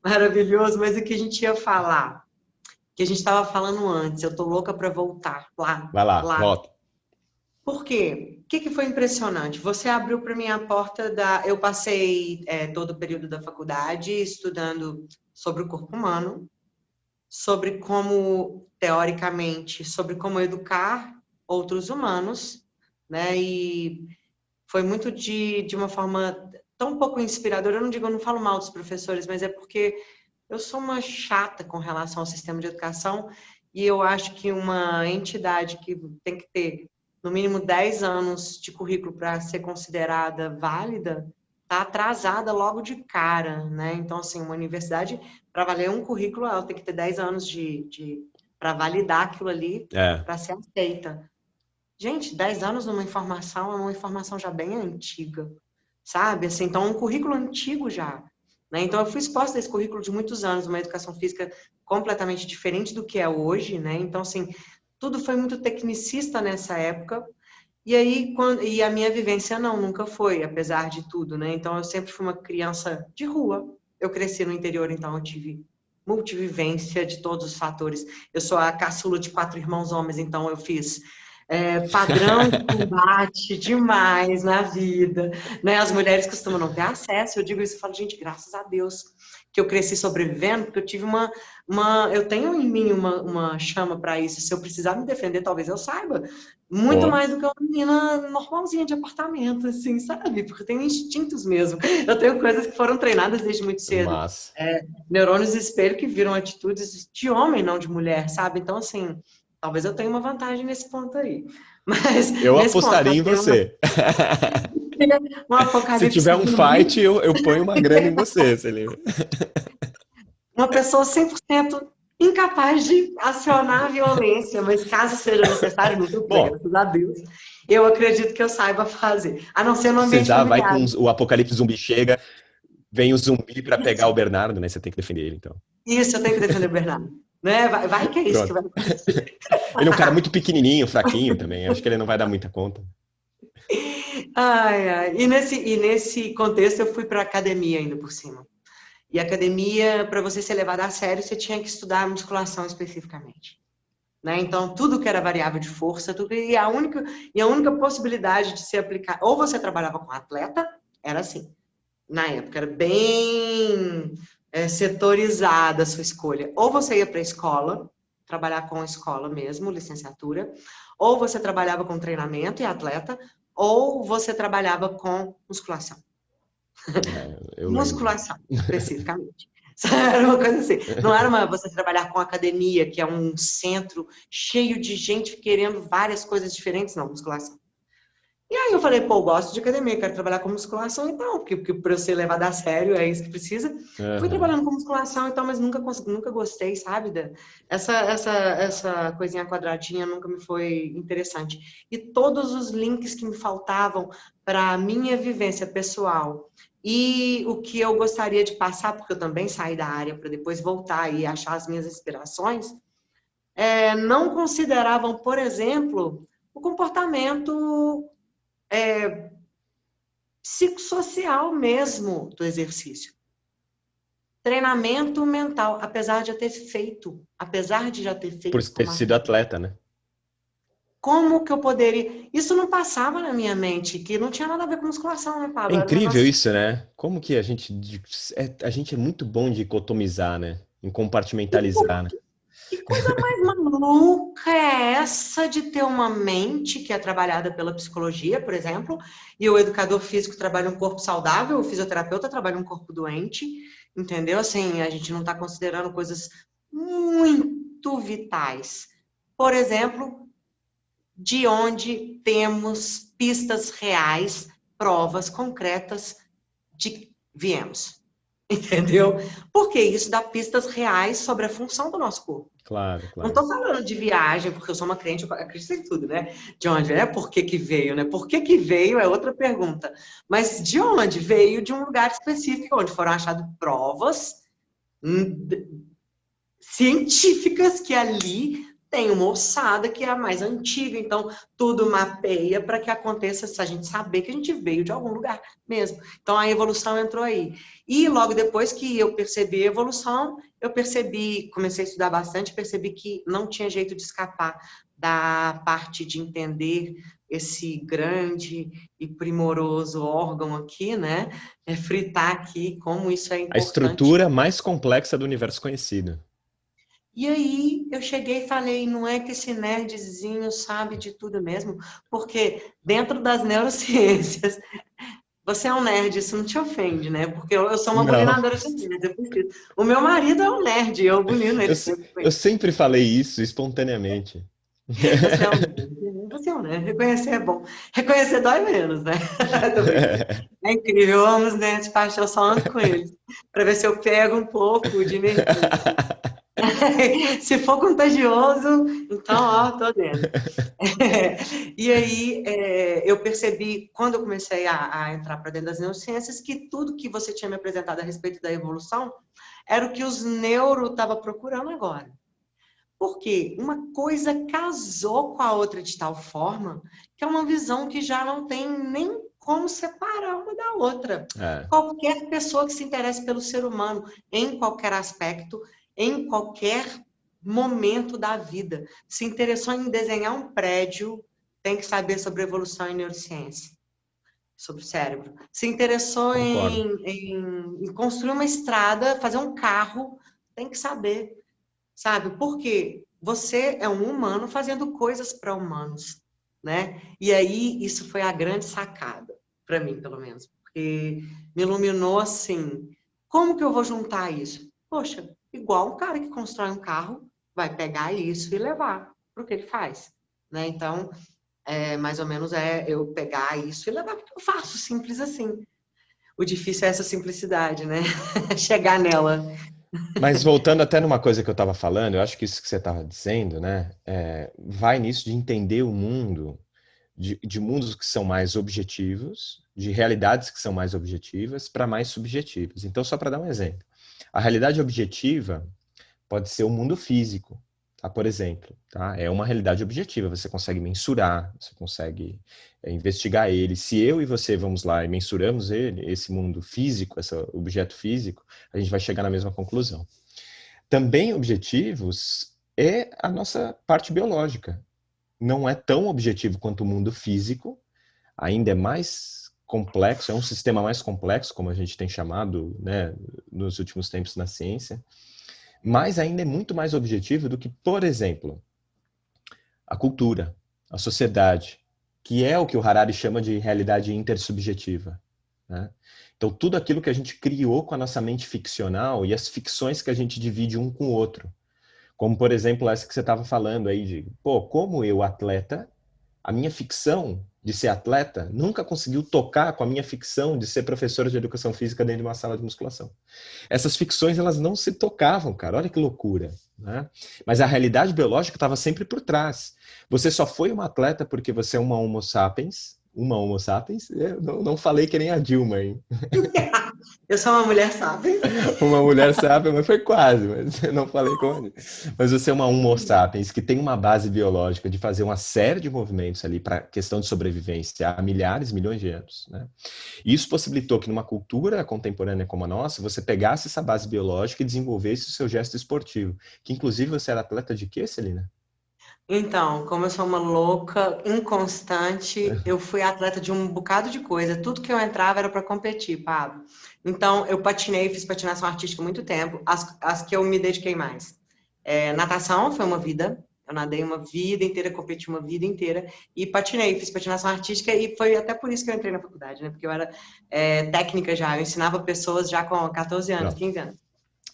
Maravilhoso, mas o que a gente ia falar? Que a gente estava falando antes, eu tô louca para voltar lá, Vai lá, lá. volta. Por quê? O que foi impressionante? Você abriu para mim a porta da. Eu passei todo o período da faculdade estudando sobre o corpo humano, sobre como, teoricamente, sobre como educar outros humanos, né? E foi muito de uma forma tão pouco inspiradora. Eu não falo mal dos professores, mas é porque eu sou uma chata com relação ao sistema de educação e eu acho que uma entidade que tem que ter no mínimo 10 anos de currículo para ser considerada válida, está atrasada logo de cara, né? Então, assim, uma universidade, para valer um currículo, ela tem que ter 10 anos para validar aquilo ali É, para ser aceita. Gente, 10 anos numa informação é uma informação já bem antiga, sabe? Assim, então, é um currículo antigo já. Né? Então, eu fui exposta a esse currículo de muitos anos, uma educação física completamente diferente do que é hoje, né? Então, assim, tudo foi muito tecnicista nessa época. E aí, e a minha vivência não, nunca foi, apesar de tudo, né? Então, eu sempre fui uma criança de rua. Eu cresci no interior, então eu tive multivivência de todos os fatores. Eu sou a caçula de 4 irmãos homens, então eu fiz padrão de combate demais na vida, né? As mulheres costumam não ter acesso. Eu digo isso e falo, gente, graças a Deus que eu cresci sobrevivendo, porque eu tive eu tenho em mim uma chama para isso. Se eu precisar me defender, talvez eu saiba muito pô, mais do que uma menina normalzinha de apartamento, assim, sabe? Porque eu tenho instintos mesmo. Eu tenho coisas que foram treinadas desde muito cedo. massa. Neurônios espelho que viram atitudes de homem, não de mulher, sabe? Então, assim, talvez eu tenha uma vantagem nesse ponto aí. Mas, Eu nesse ponto, apostaria em você. um Se apocalipse tiver um fight, zumbi, eu ponho uma grana em você, você lembra? uma pessoa 100% incapaz de acionar a violência, mas caso seja necessário, não dupla, Bom, graças a Deus, eu acredito que eu saiba fazer, a não ser no ambiente precisar, vai familiar. com o apocalipse zumbi chega, vem o zumbi para pegar o Bernardo, né? Você tem que defender ele, então. Isso, eu tenho que defender o Bernardo. Né? Vai que é isso que Pronto. vai acontecer. Ele é um cara muito pequenininho, fraquinho também. Acho que ele não vai dar muita conta. Ai, ai. E nesse contexto eu fui para academia ainda por cima. E academia, para você ser levado a sério, você tinha que estudar musculação especificamente. Né? Então, tudo que era variável de força, e a única possibilidade de se aplicar, ou você trabalhava com atleta, era assim. Na época, era bem setorizada a sua escolha. Ou você ia para a escola, trabalhar com a escola mesmo, licenciatura, ou você trabalhava com treinamento e atleta, ou você trabalhava com musculação. É, eu lembro. Musculação, especificamente. Era uma coisa assim. Não era você trabalhar com academia, que é um centro cheio de gente querendo várias coisas diferentes, não, musculação. E aí eu falei, pô, eu gosto de academia, quero trabalhar com musculação então, porque para eu ser levada a sério é isso que precisa. Fui Aham. trabalhando com musculação então, mas nunca consegui, nunca gostei, sabe? Essa coisinha quadradinha nunca me foi interessante. E todos os links que me faltavam para a minha vivência pessoal e o que eu gostaria de passar, porque eu também saí da área para depois voltar e achar as minhas inspirações, não consideravam, por exemplo, o comportamento psicossocial mesmo do exercício. Treinamento mental, apesar de já ter Por feito ter como sido atleta. atleta, né? Como que eu poderia... Isso não passava na minha mente, que não tinha nada a ver com musculação, né, É Pablo? Era um incrível negócio... isso, né? Como que a gente é muito bom de dicotomizar, né? Em compartimentalizar, né? Que coisa mais maluca é essa de ter uma mente que é trabalhada pela psicologia, por exemplo, e o educador físico trabalha um corpo saudável, o fisioterapeuta trabalha um corpo doente, entendeu? Assim, a gente não está considerando coisas muito vitais. Por exemplo, de onde temos pistas reais, provas concretas de que viemos, entendeu? Porque isso dá pistas reais sobre a função do nosso corpo. Claro, Não claro. estou falando de viagem, porque eu sou uma crente, eu acredito em tudo, né? De onde é, por que que veio, né? Por que que veio é outra pergunta. Mas de onde veio? De um lugar específico, onde foram achadas provas hum, científicas que ali tem uma ossada que é a mais antiga, então tudo mapeia para que aconteça, se a gente saber que a gente veio de algum lugar mesmo. Então a evolução entrou aí. E logo depois que eu percebi a evolução, eu percebi, comecei a estudar bastante, percebi que não tinha jeito de escapar da parte de entender esse grande e primoroso órgão aqui, né? Fritar aqui como isso é A importante. estrutura mais complexa do universo conhecido. E aí eu cheguei e falei, não é que esse nerdzinho sabe de tudo mesmo? Porque dentro das neurociências, você é um nerd, isso não te ofende, né? Porque eu sou uma Não. bulinadora de nerds, eu preciso. O meu marido é um nerd, eu bulino Eu, ele se- sempre. eu sempre falei isso espontaneamente. Você é um nerd, você é um nerd, reconhecer é bom. Reconhecer dói menos, né? Tô brincando. É incrível, eu amo os nerds, paixão, eu só ando com eles, para ver se eu pego um pouco de energia. Se for contagioso, então, ó, tô dentro. E aí, eu percebi, quando eu comecei a entrar para dentro das neurociências, que tudo que você tinha me apresentado a respeito da evolução era o que os neuro estavam procurando agora. Porque uma coisa casou com a outra de tal forma que é uma visão que já não tem nem como separar uma da outra. É, Qualquer pessoa que se interesse pelo ser humano, em qualquer aspecto, em qualquer momento da vida, se interessou em desenhar um prédio, tem que saber sobre evolução e neurociência, sobre o cérebro. Se interessou concordo. em construir uma estrada, fazer um carro, tem que saber. Sabe? Porque você é um humano fazendo coisas para humanos, né? E aí isso foi a grande sacada, para mim, pelo menos, porque me iluminou assim, como que eu vou juntar isso? Poxa, igual um cara que constrói um carro vai pegar isso e levar para o que ele faz, né? Então, mais ou menos eu pegar isso e levar para o que eu faço, simples assim. O difícil é essa simplicidade, né? Chegar nela. Mas voltando até numa coisa que eu estava falando, eu acho que isso que você estava dizendo, né, vai nisso de entender o mundo, de mundos que são mais objetivos, de realidades que são mais objetivas, para mais subjetivas. Então, só para dar um exemplo, a realidade objetiva pode ser o mundo físico, tá? Por exemplo, tá? É uma realidade objetiva, você consegue mensurar, você consegue investigar ele. Se eu e você vamos lá e mensuramos ele, esse mundo físico, esse objeto físico, a gente vai chegar na mesma conclusão. Também objetivos é a nossa parte biológica. Não é tão objetivo quanto o mundo físico, ainda é mais complexo, é um sistema mais complexo, como a gente tem chamado, né, nos últimos tempos na ciência, mas ainda é muito mais objetivo do que, por exemplo, a cultura, a sociedade, que é o que o Harari chama de realidade intersubjetiva. né? Então, tudo aquilo que a gente criou com a nossa mente ficcional e as ficções que a gente divide um com o outro. Como, por exemplo, essa que você estava falando aí de, pô, como eu, atleta, a minha ficção de ser atleta nunca conseguiu tocar com a minha ficção de ser professor de educação física dentro de uma sala de musculação. Essas ficções, elas não se tocavam, cara. Olha que loucura, né? Mas a realidade biológica estava sempre por trás. Você só foi uma atleta porque você é uma Homo sapiens. Uma Homo sapiens? Eu não falei que nem a Dilma, hein? Eu sou uma mulher sábia. Uma mulher sábia, mas foi quase, mas eu não falei como. Mas você é uma Homo sapiens que tem uma base biológica de fazer uma série de movimentos ali para questão de sobrevivência há milhares, milhões de anos, né? E isso possibilitou que numa cultura contemporânea como a nossa, você pegasse essa base biológica e desenvolvesse o seu gesto esportivo. Que inclusive você era atleta de quê, Celina? Então, como eu sou uma louca, inconstante, eu fui atleta de um bocado de coisa. Tudo que eu entrava era para competir, Pablo. Então, eu patinei, fiz patinação artística há muito tempo, as que eu me dediquei mais. Natação foi uma vida, eu nadei uma vida inteira, competi uma vida inteira, e patinei, fiz patinação artística, e foi até por isso que eu entrei na faculdade, né? Porque eu era técnica já, eu ensinava pessoas já com 14 anos, Pronto. 15 anos.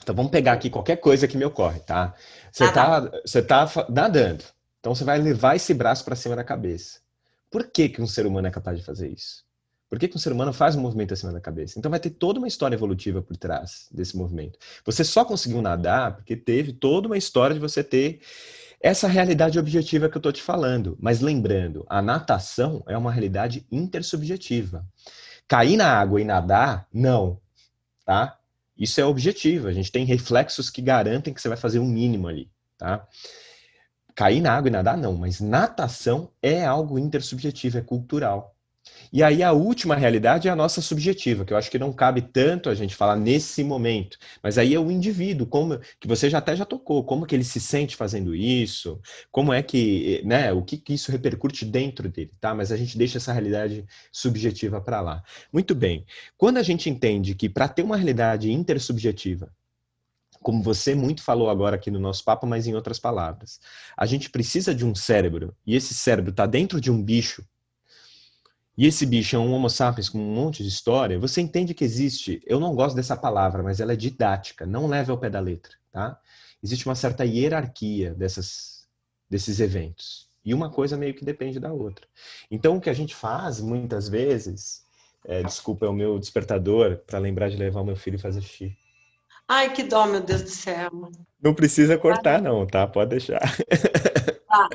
Então vamos pegar aqui qualquer coisa que me ocorre, tá? Nadar. Você tá nadando. Então você vai levar esse braço para cima da cabeça. Por que que um ser humano é capaz de fazer isso? Por que que um ser humano faz um movimento acima da cabeça? Então vai ter toda uma história evolutiva por trás desse movimento. Você só conseguiu nadar porque teve toda uma história de você ter essa realidade objetiva que eu estou te falando. Mas lembrando, a natação é uma realidade intersubjetiva. Cair na água e nadar, não, tá? Isso é objetivo. A gente tem reflexos que garantem que você vai fazer um mínimo ali, tá? Cair na água e nadar, não, mas natação é algo intersubjetivo, é cultural. E aí a última realidade é a nossa subjetiva, que eu acho que não cabe tanto a gente falar nesse momento, mas aí é o indivíduo, como que você já tocou, como que ele se sente fazendo isso, como é que, né, o que que isso repercute dentro dele, tá? Mas a gente deixa essa realidade subjetiva para lá. Muito bem. Quando a gente entende que para ter uma realidade intersubjetiva, como você muito falou agora aqui no nosso papo, mas em outras palavras, a gente precisa de um cérebro, e esse cérebro está dentro de um bicho, e esse bicho é um Homo sapiens com um monte de história, você entende que existe, eu não gosto dessa palavra, mas ela é didática, não leve ao pé da letra, tá? Existe uma certa hierarquia desses eventos. E uma coisa meio que depende da outra. Então, o que a gente faz, muitas vezes, desculpa, é o meu despertador para lembrar de levar o meu filho fazer xixi. Ai, que dó, meu Deus do céu. Não precisa cortar, não, tá? Pode deixar. Ah.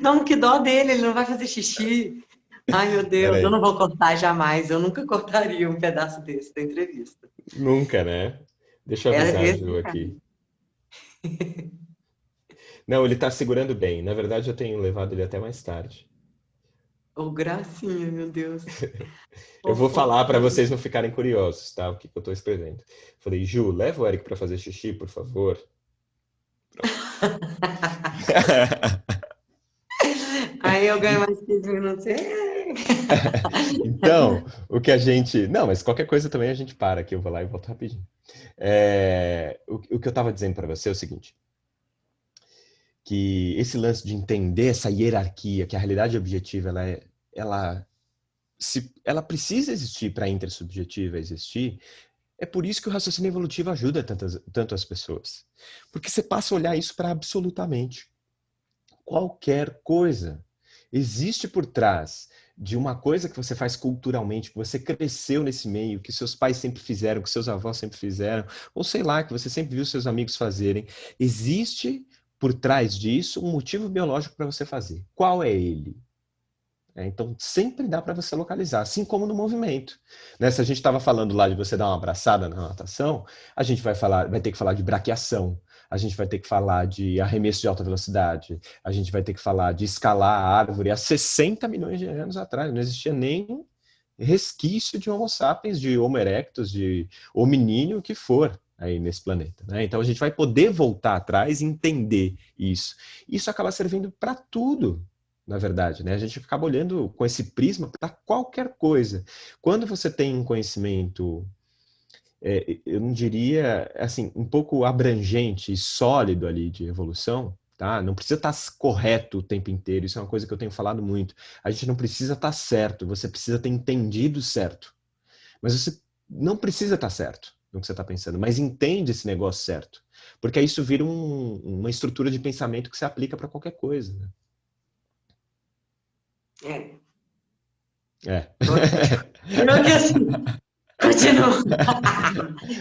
Não, que dó dele, ele não vai fazer xixi. Ai, meu Deus, eu Peraí. não vou cortar jamais. Eu nunca cortaria um pedaço desse da entrevista. Nunca, né? Deixa eu avisar a Esse Ju cara. aqui. Não, ele tá segurando bem. Na verdade, eu tenho levado ele até mais tarde. Ô, gracinha, meu Deus. Eu vou falar para Fofinho. vocês não ficarem curiosos, tá? O que que eu tô escrevendo. Falei, Ju, leva o Eric para fazer xixi, por favor. Aí eu ganho mais 15 minutos. Então, o que a gente. Não, mas qualquer coisa também a gente para aqui, eu vou lá e volto rapidinho. O que eu estava dizendo para você é o seguinte: que esse lance de entender essa hierarquia, que a realidade objetiva ela, ela precisa existir para a intersubjetiva existir, é por isso que o raciocínio evolutivo ajuda tanto as pessoas. Porque você passa a olhar isso para absolutamente qualquer coisa. Existe por trás de uma coisa que você faz culturalmente, que você cresceu nesse meio, que seus pais sempre fizeram, que seus avós sempre fizeram, ou sei lá, que você sempre viu seus amigos fazerem. Existe por trás disso um motivo biológico para você fazer. Qual é ele? Então, sempre dá para você localizar, assim como no movimento. Né? Se a gente estava falando lá de você dar uma abraçada na natação, a gente vai ter que falar de braquiação, a gente vai ter que falar de arremesso de alta velocidade, a gente vai ter que falar de escalar a árvore há 60 milhões de anos atrás. Não existia nem resquício de Homo sapiens, de Homo erectus, de hominídeo, o que for aí nesse planeta. Né? Então, a gente vai poder voltar atrás e entender isso. Isso acaba servindo para tudo, na verdade, né? A gente acaba olhando com esse prisma para qualquer coisa. Quando você tem um conhecimento, eu não diria, assim, um pouco abrangente e sólido ali de evolução, tá? Não precisa estar correto o tempo inteiro, isso é uma coisa que eu tenho falado muito. A gente não precisa estar certo, você precisa ter entendido certo. Mas você não precisa estar certo no que você está pensando, mas entende esse negócio certo. Porque aí isso vira uma estrutura de pensamento que se aplica para qualquer coisa, né? É. É. Eu que assim, continuo.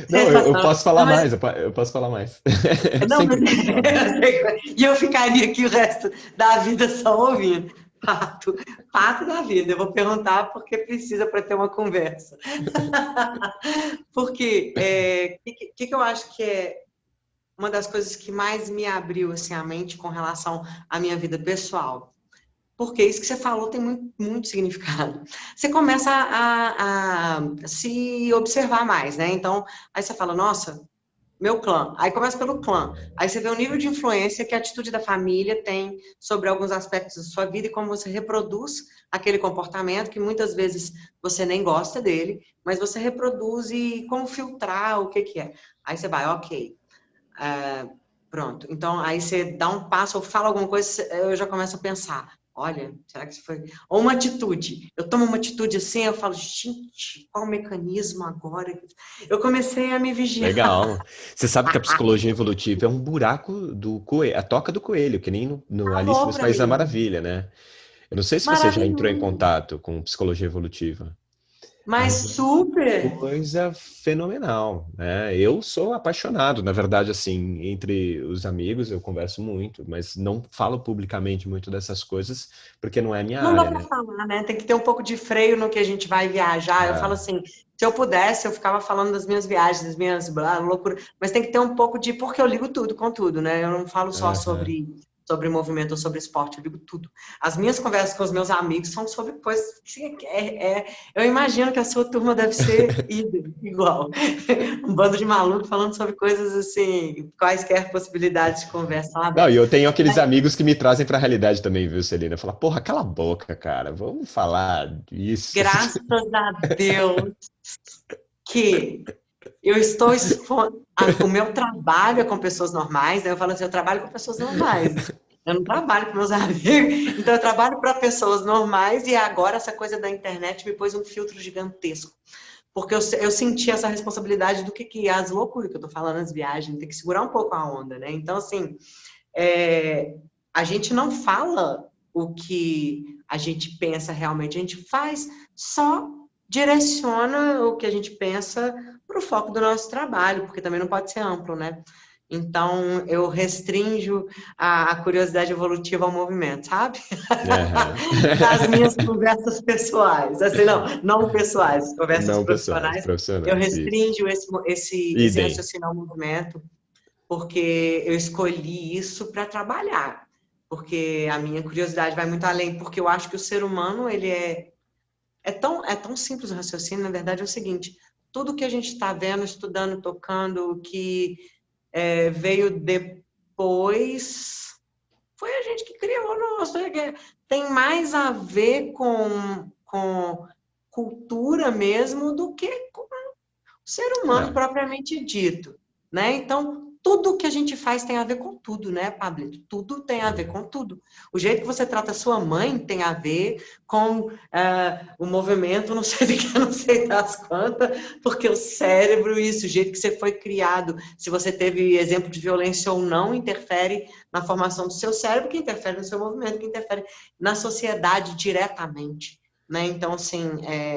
Não, eu Sensacional. posso falar Não, mas mais, eu posso falar mais. Eu não, sempre posso falar mais. e eu ficaria aqui o resto da vida só ouvindo. Fato, fato da vida. Eu vou perguntar porque precisa para ter uma conversa. Porque que eu acho que é uma das coisas que mais me abriu assim, a mente com relação à minha vida pessoal? Porque isso que você falou tem muito, muito significado. Você começa a se observar mais, né? Então, aí você fala, nossa, meu clã. Aí começa pelo clã. Aí você vê o nível de influência que a atitude da família tem sobre alguns aspectos da sua vida e como você reproduz aquele comportamento que muitas vezes você nem gosta dele, mas você reproduz e como filtrar o que é. Aí você vai, ok. Pronto. Então, aí você dá um passo ou fala alguma coisa, eu já começo a pensar. Olha, será que isso foi... Ou uma atitude. Eu tomo uma atitude assim, eu falo, gente, qual o mecanismo agora? Eu comecei a me vigiar. Legal. Você sabe que a psicologia evolutiva é um buraco do coelho, a toca do coelho, que nem no Alice Falou nos para Países da mim. Maravilha, né? Eu não sei se você já entrou em Maravilhoso. contato com psicologia evolutiva. Mas Mas é uma super. coisa fenomenal, né? Eu sou apaixonado, na verdade, assim, entre os amigos eu converso muito, mas não falo publicamente muito dessas coisas, porque não é a minha Não dá área, para né? falar, né? Tem que ter um pouco de freio no que a gente vai viajar. Eu falo Ah, assim, se eu pudesse, eu ficava falando das minhas viagens, das minhas loucuras, mas tem que ter um pouco de, porque eu ligo tudo com tudo, né? Eu não falo só aham. sobre movimento ou sobre esporte, eu ligo tudo. As minhas conversas com os meus amigos são sobre coisas que eu imagino que a sua turma deve ser igual. Um bando de malucos falando sobre coisas assim, quaisquer possibilidades de conversa Não, e aberta. eu tenho aqueles amigos que me trazem para a realidade também, viu, Celina? Fala, porra, cala a boca, cara, vamos falar disso. Graças a Deus que eu estou expondo. O meu trabalho é com pessoas normais, né? Eu falo assim, eu trabalho com pessoas normais. Eu não trabalho com meus amigos, então eu trabalho para pessoas normais e agora essa coisa da internet me pôs um filtro gigantesco. Porque eu senti essa responsabilidade do que as loucuras que eu tô falando, as viagens, tem que segurar um pouco a onda, né? Então, assim, a gente não fala o que a gente pensa realmente, a gente faz, só direciona o que a gente pensa para o foco do nosso trabalho, porque também não pode ser amplo, né? Então, eu restringo a curiosidade evolutiva ao movimento, sabe? Aham. Nas minhas conversas pessoais. Assim, não pessoais, conversas Não pessoais, profissionais. Eu profissionais, isso. restringo esse Idem. raciocínio ao movimento, porque eu escolhi isso para trabalhar, porque a minha curiosidade vai muito além, porque eu acho que o ser humano, ele é tão simples o raciocínio, na verdade é o seguinte, tudo que a gente está vendo, estudando, tocando, que veio depois, foi a gente que criou, nossa, tem mais a ver com cultura mesmo do que com ser humano É. propriamente dito, né? Então, tudo que a gente faz tem a ver com tudo, né, Pablito? Tudo tem a ver com tudo. O jeito que você trata a sua mãe tem a ver com o movimento, não sei do que, não sei das quantas, porque o cérebro, isso, o jeito que você foi criado, se você teve exemplo de violência ou não, interfere na formação do seu cérebro, que interfere no seu movimento, que interfere na sociedade diretamente. Né? Então, assim,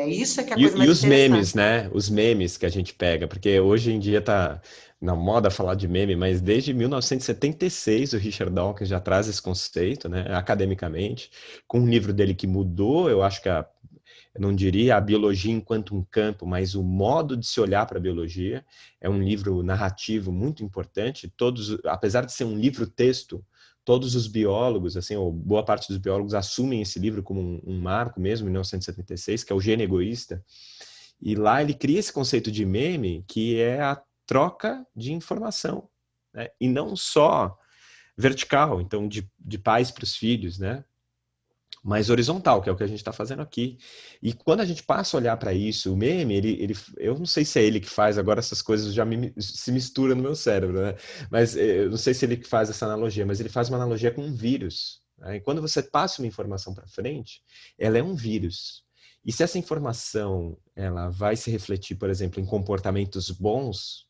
isso é que é a coisa E mais os memes, interessante. né? Os memes que a gente pega, porque hoje em dia tá na moda falar de meme, mas desde 1976 o Richard Dawkins já traz esse conceito, né, academicamente, com um livro dele que mudou, eu acho que eu não diria a biologia enquanto um campo, mas o modo de se olhar para a biologia. É um livro narrativo muito importante. Todos, apesar de ser um livro-texto, todos os biólogos, assim, ou boa parte dos biólogos assumem esse livro como um marco mesmo, em 1976, que é o Gene Egoísta. E lá ele cria esse conceito de meme, que é a troca de informação, né? E não só vertical, então de pais para os filhos, né? Mas horizontal, que é o que a gente está fazendo aqui. E quando a gente passa a olhar para isso, o meme, eu não sei se é ele que faz, agora essas coisas já se misturam no meu cérebro, né? Mas eu não sei se ele que faz essa analogia, mas ele faz uma analogia com um vírus. Né? E quando você passa uma informação para frente, ela é um vírus. E se essa informação ela vai se refletir, por exemplo, em comportamentos bons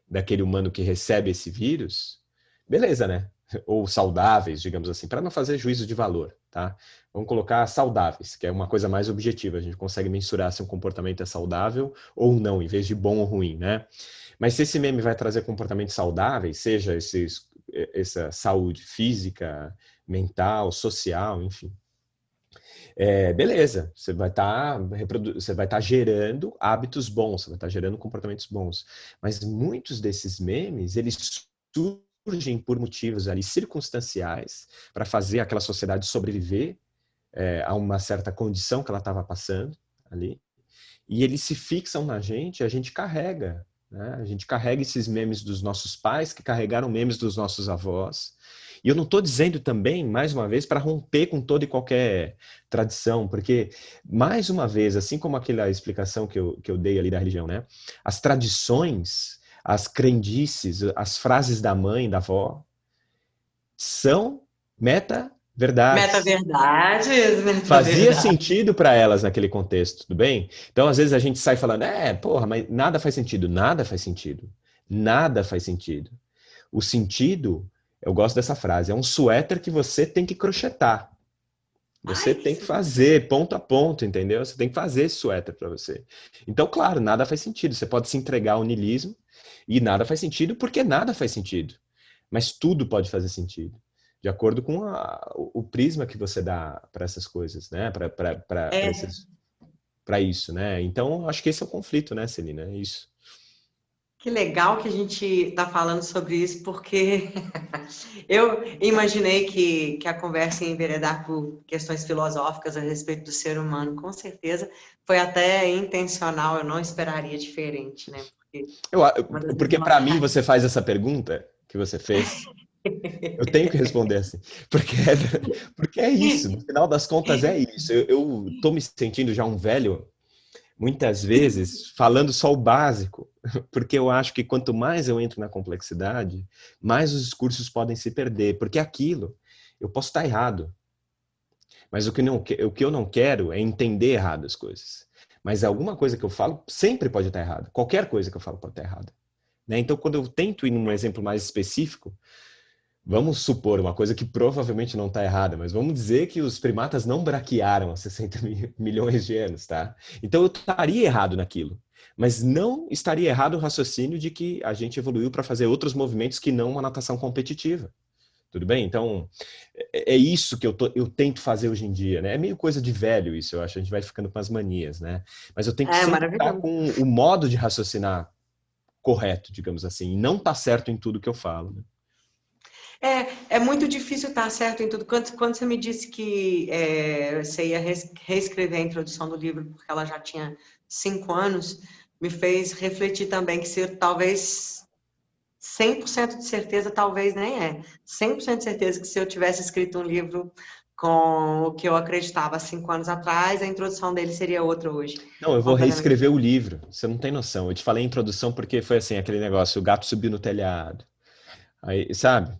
daquele humano que recebe esse vírus, beleza, né? Ou saudáveis, digamos assim, para não fazer juízo de valor, tá? Vamos colocar saudáveis, que é uma coisa mais objetiva, a gente consegue mensurar se um comportamento é saudável ou não, em vez de bom ou ruim, né? Mas se esse meme vai trazer comportamentos saudáveis, seja essa saúde física, mental, social, enfim, beleza, você vai estar gerando hábitos bons, você vai estar gerando comportamentos bons. Mas muitos desses memes, eles surgem por motivos ali circunstanciais para fazer aquela sociedade sobreviver a uma certa condição que ela estava passando ali. E eles se fixam na gente, a gente carrega. Né? A gente carrega esses memes dos nossos pais, que carregaram memes dos nossos avós. E eu não estou dizendo também, mais uma vez, para romper com toda e qualquer tradição, porque, mais uma vez, assim como aquela explicação que eu dei ali da religião, né? As tradições, as crendices, as frases da mãe, da avó, são meta-verdades. Meta-verdades. Fazia sentido para elas naquele contexto, tudo bem? Então, às vezes a gente sai falando, porra, mas nada faz sentido. Nada faz sentido. Nada faz sentido. O sentido, eu gosto dessa frase, é um suéter que você tem que crochetar. Você tem que fazer ponto a ponto, entendeu? Você tem que fazer esse suéter para você. Então, claro, nada faz sentido. Você pode se entregar ao niilismo e nada faz sentido porque nada faz sentido. Mas tudo pode fazer sentido. De acordo com o prisma que você dá para essas coisas, né? Para isso, né? Então, acho que esse é o conflito, né, Celina? É isso. Que legal que a gente está falando sobre isso, porque eu imaginei que a conversa ia enveredar por questões filosóficas a respeito do ser humano, com certeza. Foi até intencional, eu não esperaria diferente, né? Porque para mim, você faz essa pergunta que você fez, eu tenho que responder assim, porque é isso, no final das contas é isso. Eu tô me sentindo já um velho, muitas vezes, falando só o básico, porque eu acho que quanto mais eu entro na complexidade, mais os discursos podem se perder, porque aquilo, eu posso estar errado, mas o que eu não quero é entender errado as coisas. Mas alguma coisa que eu falo sempre pode estar errada, qualquer coisa que eu falo pode estar errada. Né? Então, quando eu tento ir num exemplo mais específico, vamos supor uma coisa que provavelmente não está errada, mas vamos dizer que os primatas não braquearam há 60 milhões de anos, tá? Então eu estaria errado naquilo, mas não estaria errado o raciocínio de que a gente evoluiu para fazer outros movimentos que não uma natação competitiva. Tudo bem? Então, é isso que eu tento fazer hoje em dia, né? É meio coisa de velho isso, eu acho. A gente vai ficando com as manias, né? Mas eu tenho que sempre estar com o modo de raciocinar correto, digamos assim, e não estar certo em tudo que eu falo, né? É muito difícil estar certo em tudo. Quando você me disse que você ia reescrever a introdução do livro, porque ela já tinha 5 anos, me fez refletir também que se talvez 100% de certeza, talvez nem 100% de certeza que se eu tivesse escrito um livro com o que eu acreditava há 5 anos atrás, a introdução dele seria outra hoje. Não, eu vou reescrever o livro. Você não tem noção. Eu te falei a introdução porque foi assim, aquele negócio, o gato subiu no telhado. Aí, sabe?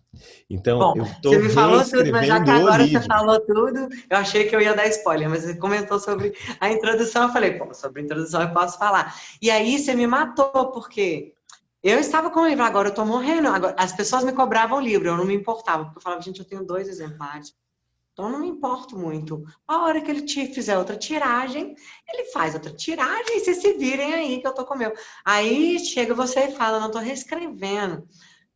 Então, bom, eu tô você me falou tudo, mas já que agora você falou tudo, eu achei que eu ia dar spoiler, mas você comentou sobre a introdução, eu falei, sobre a introdução eu posso falar. E aí você me matou, porque eu estava com o livro, agora eu tô morrendo. Agora, as pessoas me cobravam o livro, eu não me importava, porque eu falava, gente, eu tenho 2 exemplares, então eu não me importo muito. A hora que ele fizer outra tiragem, ele faz outra tiragem, e vocês se virem aí que eu tô com o meu. Aí chega você e fala, não, tô reescrevendo.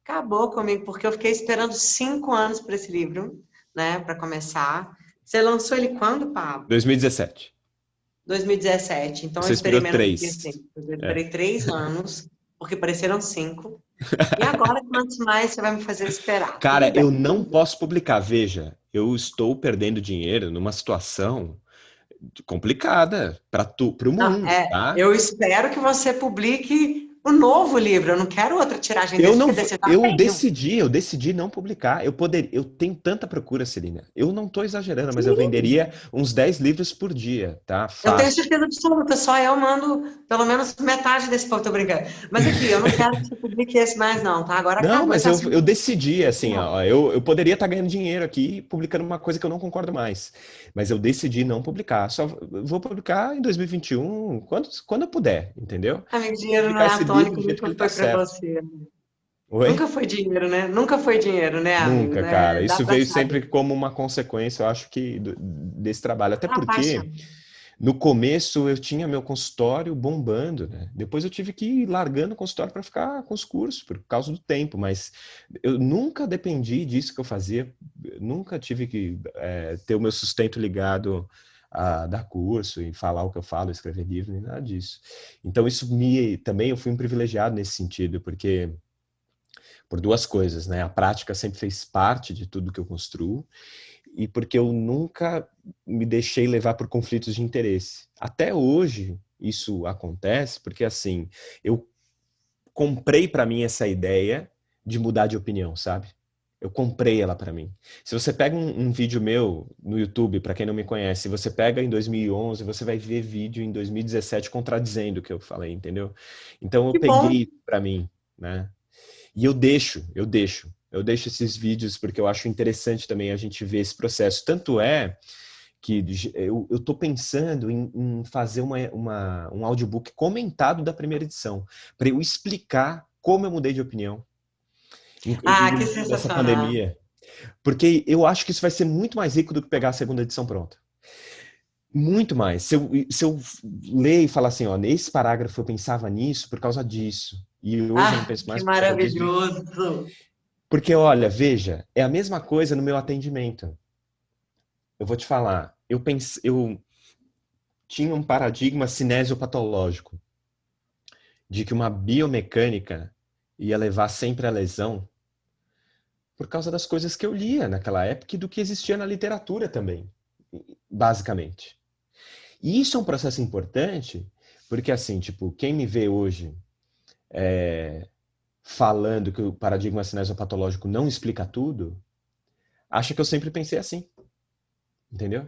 Acabou comigo, porque eu fiquei esperando 5 anos para esse livro, né, para começar. Você lançou ele quando, Pablo? 2017. 2017. Então você eu esperei menos 3. de tempo. Eu esperei 3 anos, porque pareceram 5. E agora, quantos mais você vai me fazer esperar? Cara, eu não posso publicar. Veja, eu estou perdendo dinheiro numa situação complicada para o mundo, tá? Eu espero que você publique o novo livro, eu não quero outra tiragem Eu desse, não, porque desse tá eu feio. decidi não publicar. Eu tenho tanta procura, Celina. Eu não estou exagerando, mas eu Sim. venderia uns 10 livros por dia, tá? Eu tenho Fácil. certeza absoluta, só eu mando pelo menos metade desse povo, tô brincando. Mas aqui, eu não quero que você publique esse mais não, tá? Agora Não, acabou mas esse eu assunto. decidi, assim, ó, eu poderia estar ganhando dinheiro aqui publicando uma coisa que eu não concordo mais, mas eu decidi não publicar. Só vou publicar em 2021, quando eu puder, entendeu? Amigo, Vou dinheiro não publicar é esse livro atônico, do jeito que nunca ele tá foi pra certo. você. Oi? Nunca foi dinheiro, né? Nunca foi dinheiro, né, amigo? Nunca, cara. É, dá Isso pra veio saber. sempre como uma consequência, eu acho que, desse trabalho. Até A porque paixão. no começo eu tinha meu consultório bombando, né? Depois eu tive que ir largando o consultório para ficar com os cursos, por causa do tempo, mas eu nunca dependi disso que eu fazia, nunca tive que ter o meu sustento ligado a dar curso e falar o que eu falo, escrever livro, nem nada disso. Então isso também eu fui um privilegiado nesse sentido, porque por duas coisas, né? A prática sempre fez parte de tudo que eu construo, e porque eu nunca me deixei levar por conflitos de interesse. Até hoje isso acontece porque assim, eu comprei para mim essa ideia de mudar de opinião, sabe? Eu comprei ela para mim. Se você pega um vídeo meu no YouTube, para quem não me conhece, você pega em 2011, você vai ver vídeo em 2017 contradizendo o que eu falei, entendeu? Então eu Que bom. peguei para mim, né? E eu deixo esses vídeos porque eu acho interessante também a gente ver esse processo. Tanto é que eu estou pensando em fazer um audiobook comentado da primeira edição, para eu explicar como eu mudei de opinião Ah, no que meio dessa sensacional. pandemia. Porque eu acho que isso vai ser muito mais rico do que pegar a segunda edição pronta. Muito mais. Se eu ler e falar assim, ó, nesse parágrafo eu pensava nisso por causa disso, e hoje eu não Ah, penso que mais por causa disso. maravilhoso. Porque, olha, veja, é a mesma coisa no meu atendimento. Eu vou te falar, eu tinha um paradigma cinesiopatológico de que uma biomecânica ia levar sempre à lesão por causa das coisas que eu lia naquela época e do que existia na literatura também, basicamente. E isso é um processo importante, porque assim, tipo, quem me vê hoje falando que o paradigma cinesiopatológico não explica tudo, acha que eu sempre pensei assim, entendeu?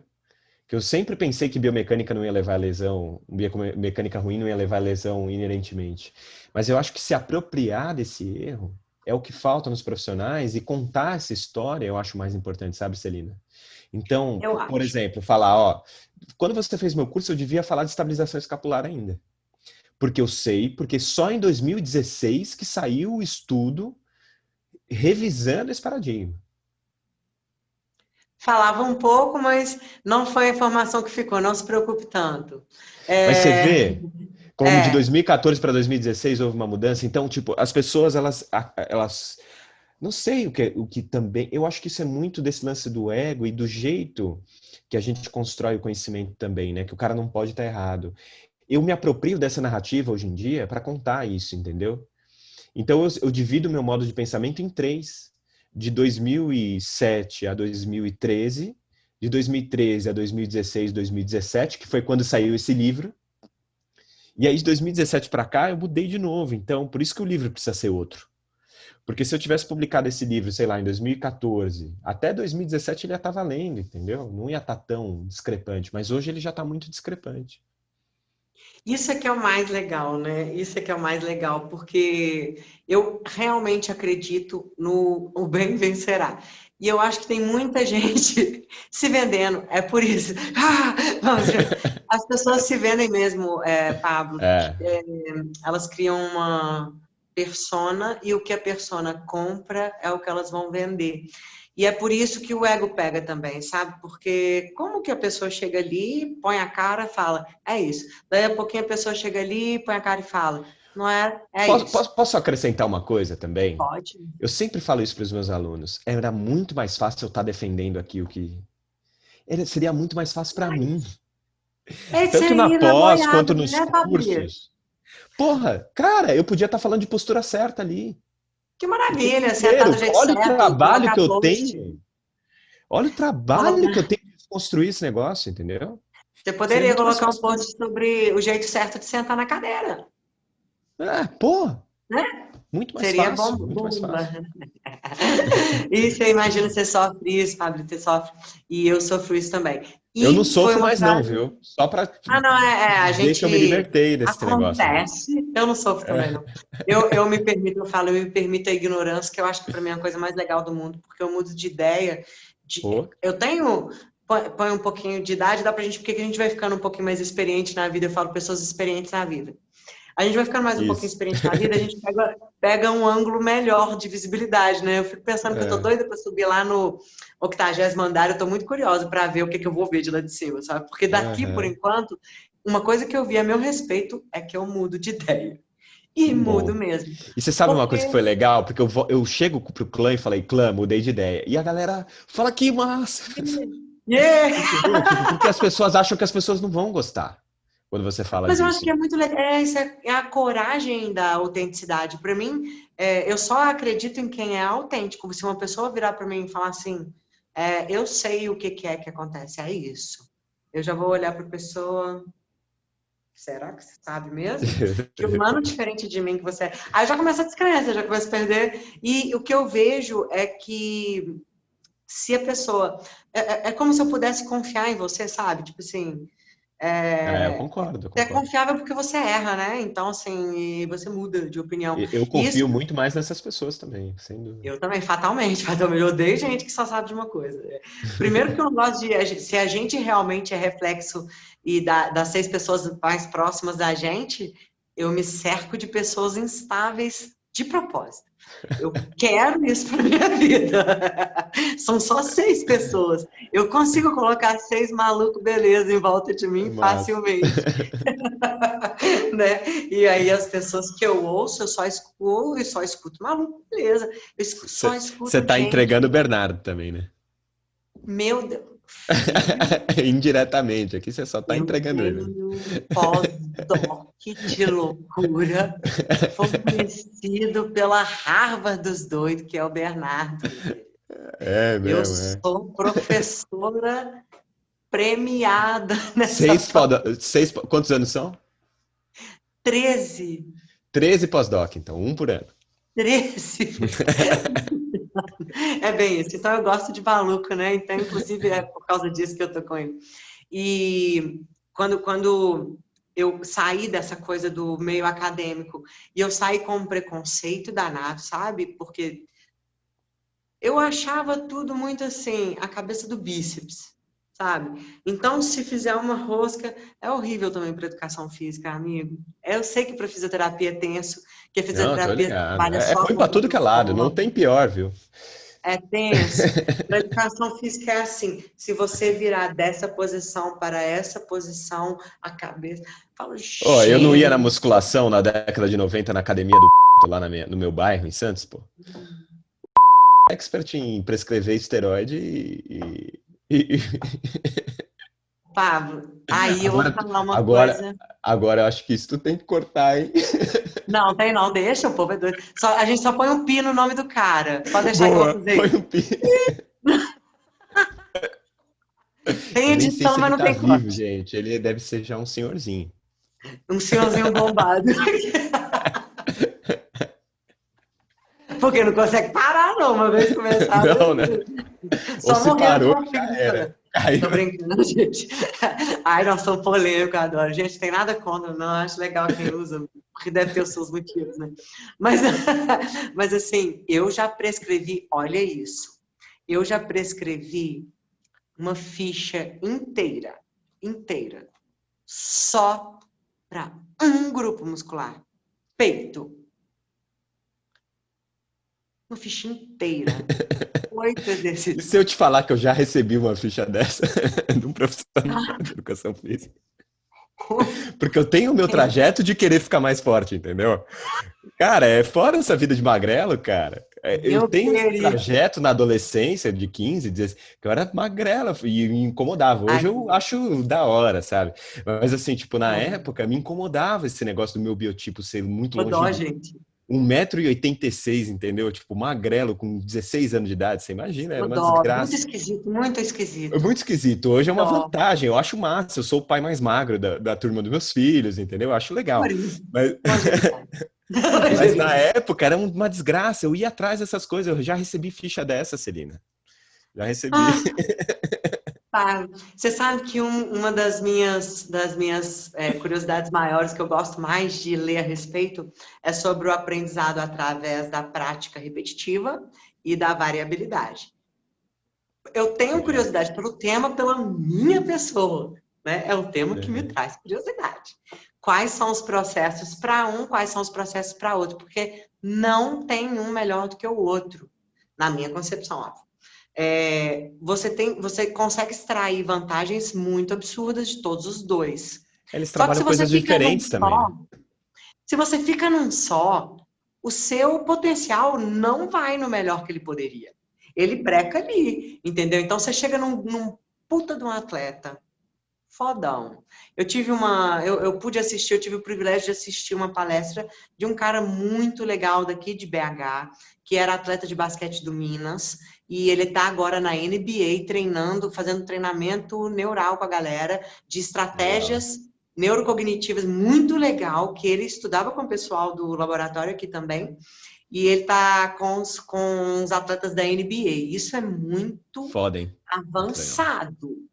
Que eu sempre pensei que biomecânica não ia levar a lesão, biomecânica ruim não ia levar a lesão inerentemente. Mas eu acho que se apropriar desse erro é o que falta nos profissionais e contar essa história eu acho mais importante, sabe, Celina? Então, Eu por acho. exemplo, falar, ó, quando você fez meu curso eu devia falar de estabilização escapular ainda. Porque eu sei, porque só em 2016 que saiu o estudo revisando esse paradigma. Falava um pouco, mas não foi a informação que ficou, não se preocupe tanto. Mas você É, vê como de é, 2014 para 2016 houve uma mudança, então, tipo, as pessoas, elas não sei o que também, eu acho que isso é muito desse lance do ego e do jeito que a gente constrói o conhecimento também, né? Que o cara não pode estar errado. Eu me aproprio dessa narrativa hoje em dia para contar isso, entendeu? Então eu divido meu modo de pensamento em três: de 2007 a 2013, de 2013 a 2016, 2017, que foi quando saiu esse livro. E aí de 2017 para cá eu mudei de novo. Então, por isso que o livro precisa ser outro. Porque se eu tivesse publicado esse livro, sei lá, em 2014, até 2017 ele ia estar valendo, entendeu? Não ia estar tão discrepante, mas hoje ele já está muito discrepante. isso é que é o mais legal, né? Isso é que é o mais legal, porque eu realmente acredito no o bem vencerá. E eu acho que tem muita gente se vendendo. É por isso. Ah, vamos ver. As pessoas se vendem mesmo, Pablo. É, É, elas criam uma persona e o que a persona compra é o que elas vão vender. E é por isso que o ego pega também, sabe? Porque como que a pessoa chega ali, põe a cara, fala, é isso. Daí a pouquinho a pessoa chega ali, põe a cara e fala, não é, é posso, isso. posso, posso acrescentar uma coisa também? Pode. Eu sempre falo isso para os meus alunos. Era muito mais fácil eu estar defendendo aqui o que. Seria muito mais fácil para mim, Esse tanto na aí na pós boiada, quanto nos né, Fabrício? cursos. Porra, cara, eu podia estar falando de postura certa ali. Que O tempo maravilha, sentar do inteiro. jeito Olha o certo, trabalho colocar que eu post, tenho. Olha o trabalho que eu colocar... tenho de construir esse negócio, entendeu? Você Seria poderia muito mais colocar um fácil para mim. post sobre o jeito certo de sentar na cadeira. Pô, né? muito mais Seria fácil, muito mais bomba. fácil. E você imagina, você sofre isso, Fábio, você sofre, e eu sofro isso também. Eu não E foi sofro uma mais não, frase. viu? Só para Ah, não, a dizer que eu me gente libertei desse negócio aí. acontece, eu não sofro também, não. Eu me permito, eu falo, eu me permito a ignorância, que eu acho que para mim é a coisa mais legal do mundo, porque eu mudo de ideia. Pô, Eu tenho, põe um pouquinho de idade, dá pra gente, porque a gente vai ficando um pouquinho mais experiente na vida, eu falo pessoas experientes na vida. A gente vai ficando mais um pouquinho isso. experiente na vida, a gente pega um ângulo melhor de visibilidade, né? Eu fico pensando que eu tô É, doida para subir lá no 80º andar, eu tô muito curiosa para ver o que eu vou ver de lá de cima, sabe? Porque daqui, por aham, enquanto, uma coisa que eu vi a meu respeito é que eu mudo de ideia. que E mudo bom. mesmo. E você sabe uma coisa que Porque, foi legal? Porque eu chego pro clã e falei, clã, mudei de ideia. E a galera fala que massa. yeah! Entendeu? Tipo, porque as pessoas acham que as pessoas não vão gostar quando você fala Mas eu acho que disso. é muito legal. Isso é a coragem da autenticidade. Para mim, eu só acredito em quem é autêntico. Se uma pessoa virar para mim e falar assim, eu sei o que é que acontece, é isso. Eu já vou olhar para a pessoa. Será que você sabe mesmo? Que humano diferente de mim que você é. Aí já começa a descrença, já começa a perder. E o que eu vejo é que se a pessoa. É como se eu pudesse confiar em você, sabe? Tipo assim. Eu É, concordo, eu você é concordo. confiável porque você erra, né? Então, assim, você muda de opinião. Eu E confio isso, muito mais nessas pessoas também, sem dúvida. eu também, fatalmente, fatalmente. Eu odeio gente que só sabe de uma coisa. Primeiro que eu não gosto de... Se a gente realmente é reflexo e das 6 pessoas mais próximas da gente, eu me cerco de pessoas instáveis de propósito. Eu quero isso para minha vida. São só 6 pessoas. Eu consigo colocar 6 malucos beleza em volta de mim Mas facilmente. Né? E aí as pessoas que eu ouço, eu só escuto maluco, beleza. Só você escuto tá gente, entregando o Bernardo também, né? meu Deus, filho, Indiretamente, aqui você só tá eu entregando ele. tenho um pós-doc de loucura fornecido pela Harvard dos doidos, que é o Bernardo. É Eu mesmo, é. sou professora premiada nessa Quantos anos são? 13, 13 pós-doc, então, um por ano. 13. É bem isso. Então eu gosto de maluco, né? Então, inclusive, é por causa disso que eu tô com ele. E quando eu saí dessa coisa do meio acadêmico e eu saí com um preconceito danado, sabe? Porque eu achava tudo muito assim, a cabeça do bíceps, sabe? Então, se fizer uma rosca, é horrível também para educação física, amigo. Eu sei que para fisioterapia é tenso, que a Não, tô fisioterapia ligado. trabalha É só ruim com pra tudo que é lado, não corpo, tem pior, viu? é tenso. Para educação física é assim: se você virar dessa posição para essa posição, a cabeça. Fala, Ó, eu não ia na gente. musculação na década de 90 na academia do lá no meu bairro, em Santos, pô. Expert em prescrever esteroide e- Pablo, aí eu vou Agora, falar uma agora, coisa. agora eu acho que isso tu tem que cortar, hein? Não, tem não, deixa, o povo é doido. A gente só põe um pi no nome do cara. Pode deixar que eu vou Boa, fazer põe isso. um pi. Tem Eu nem sei edição, se mas ele não tá tem vivo, corte. gente. Ele deve ser já um senhorzinho. Um senhorzinho bombado. Porque não consegue parar, não. Uma vez começado, Não, né? Ou só se morrendo de parou, barriga já de chorar. era. Caiu. Tô brincando, gente. Ai, nós somos polêmicos, adoro. Gente, tem nada contra, não. Acho legal quem usa, porque deve ter os seus motivos, né? Mas, mas assim, eu já prescrevi, olha isso. Eu já prescrevi uma ficha inteira, só para um grupo muscular. Peito. Uma ficha inteira. 8 E exercícios. se eu te falar que eu já recebi uma ficha dessa de um profissional de educação física? Porque eu tenho o meu trajeto de querer ficar mais forte, entendeu? Cara, é fora essa vida de magrelo, cara. Eu Meu tenho esse querido. trajeto na adolescência, de 15, 16, que eu era magrela e me incomodava. Hoje Ai, eu acho da hora, sabe? Mas assim, tipo, na época me incomodava esse negócio do meu biotipo ser muito tô longe dó, de gente. 1,86 m, entendeu? Tipo, magrelo, com 16 anos de idade. Você imagina, era O uma dó, muito desgraça. esquisito, muito É esquisito. muito esquisito. Hoje é uma Dó, vantagem. Eu acho massa. Eu sou o pai mais magro da turma dos meus filhos, entendeu? Eu acho legal. por isso, Mas, longevidade. mas na Longevidade. época era uma desgraça. Eu ia atrás dessas coisas. Eu já recebi ficha dessa, Celina. Já recebi. Ah, tá. Você sabe que uma das minhas curiosidades maiores que eu gosto mais de ler a respeito é sobre o aprendizado através da prática repetitiva e da variabilidade. Eu tenho Legal. curiosidade pelo tema, pela minha pessoa, né? É o tema que me Uhum. traz curiosidade. Quais são os processos para um, quais são os processos para outro? Porque não tem um melhor do que o outro, na minha concepção, óbvio. Você consegue extrair vantagens muito absurdas de todos os dois. Eles Só que trabalham se você coisas fica num diferentes também, né? só, se você fica num só, o seu potencial não vai no melhor que ele poderia. Ele breca ali, entendeu? Então você chega num puta de um atleta fodão. Eu pude assistir, eu tive o privilégio de assistir uma palestra de um cara muito legal daqui de BH, que era atleta de basquete do Minas, e ele tá agora na NBA treinando, fazendo treinamento neural com a galera, de Legal. estratégias neurocognitivas, muito legal, que ele estudava com o pessoal do laboratório aqui também, e ele tá com os atletas da NBA. Isso é muito Foda, hein? Muito legal. avançado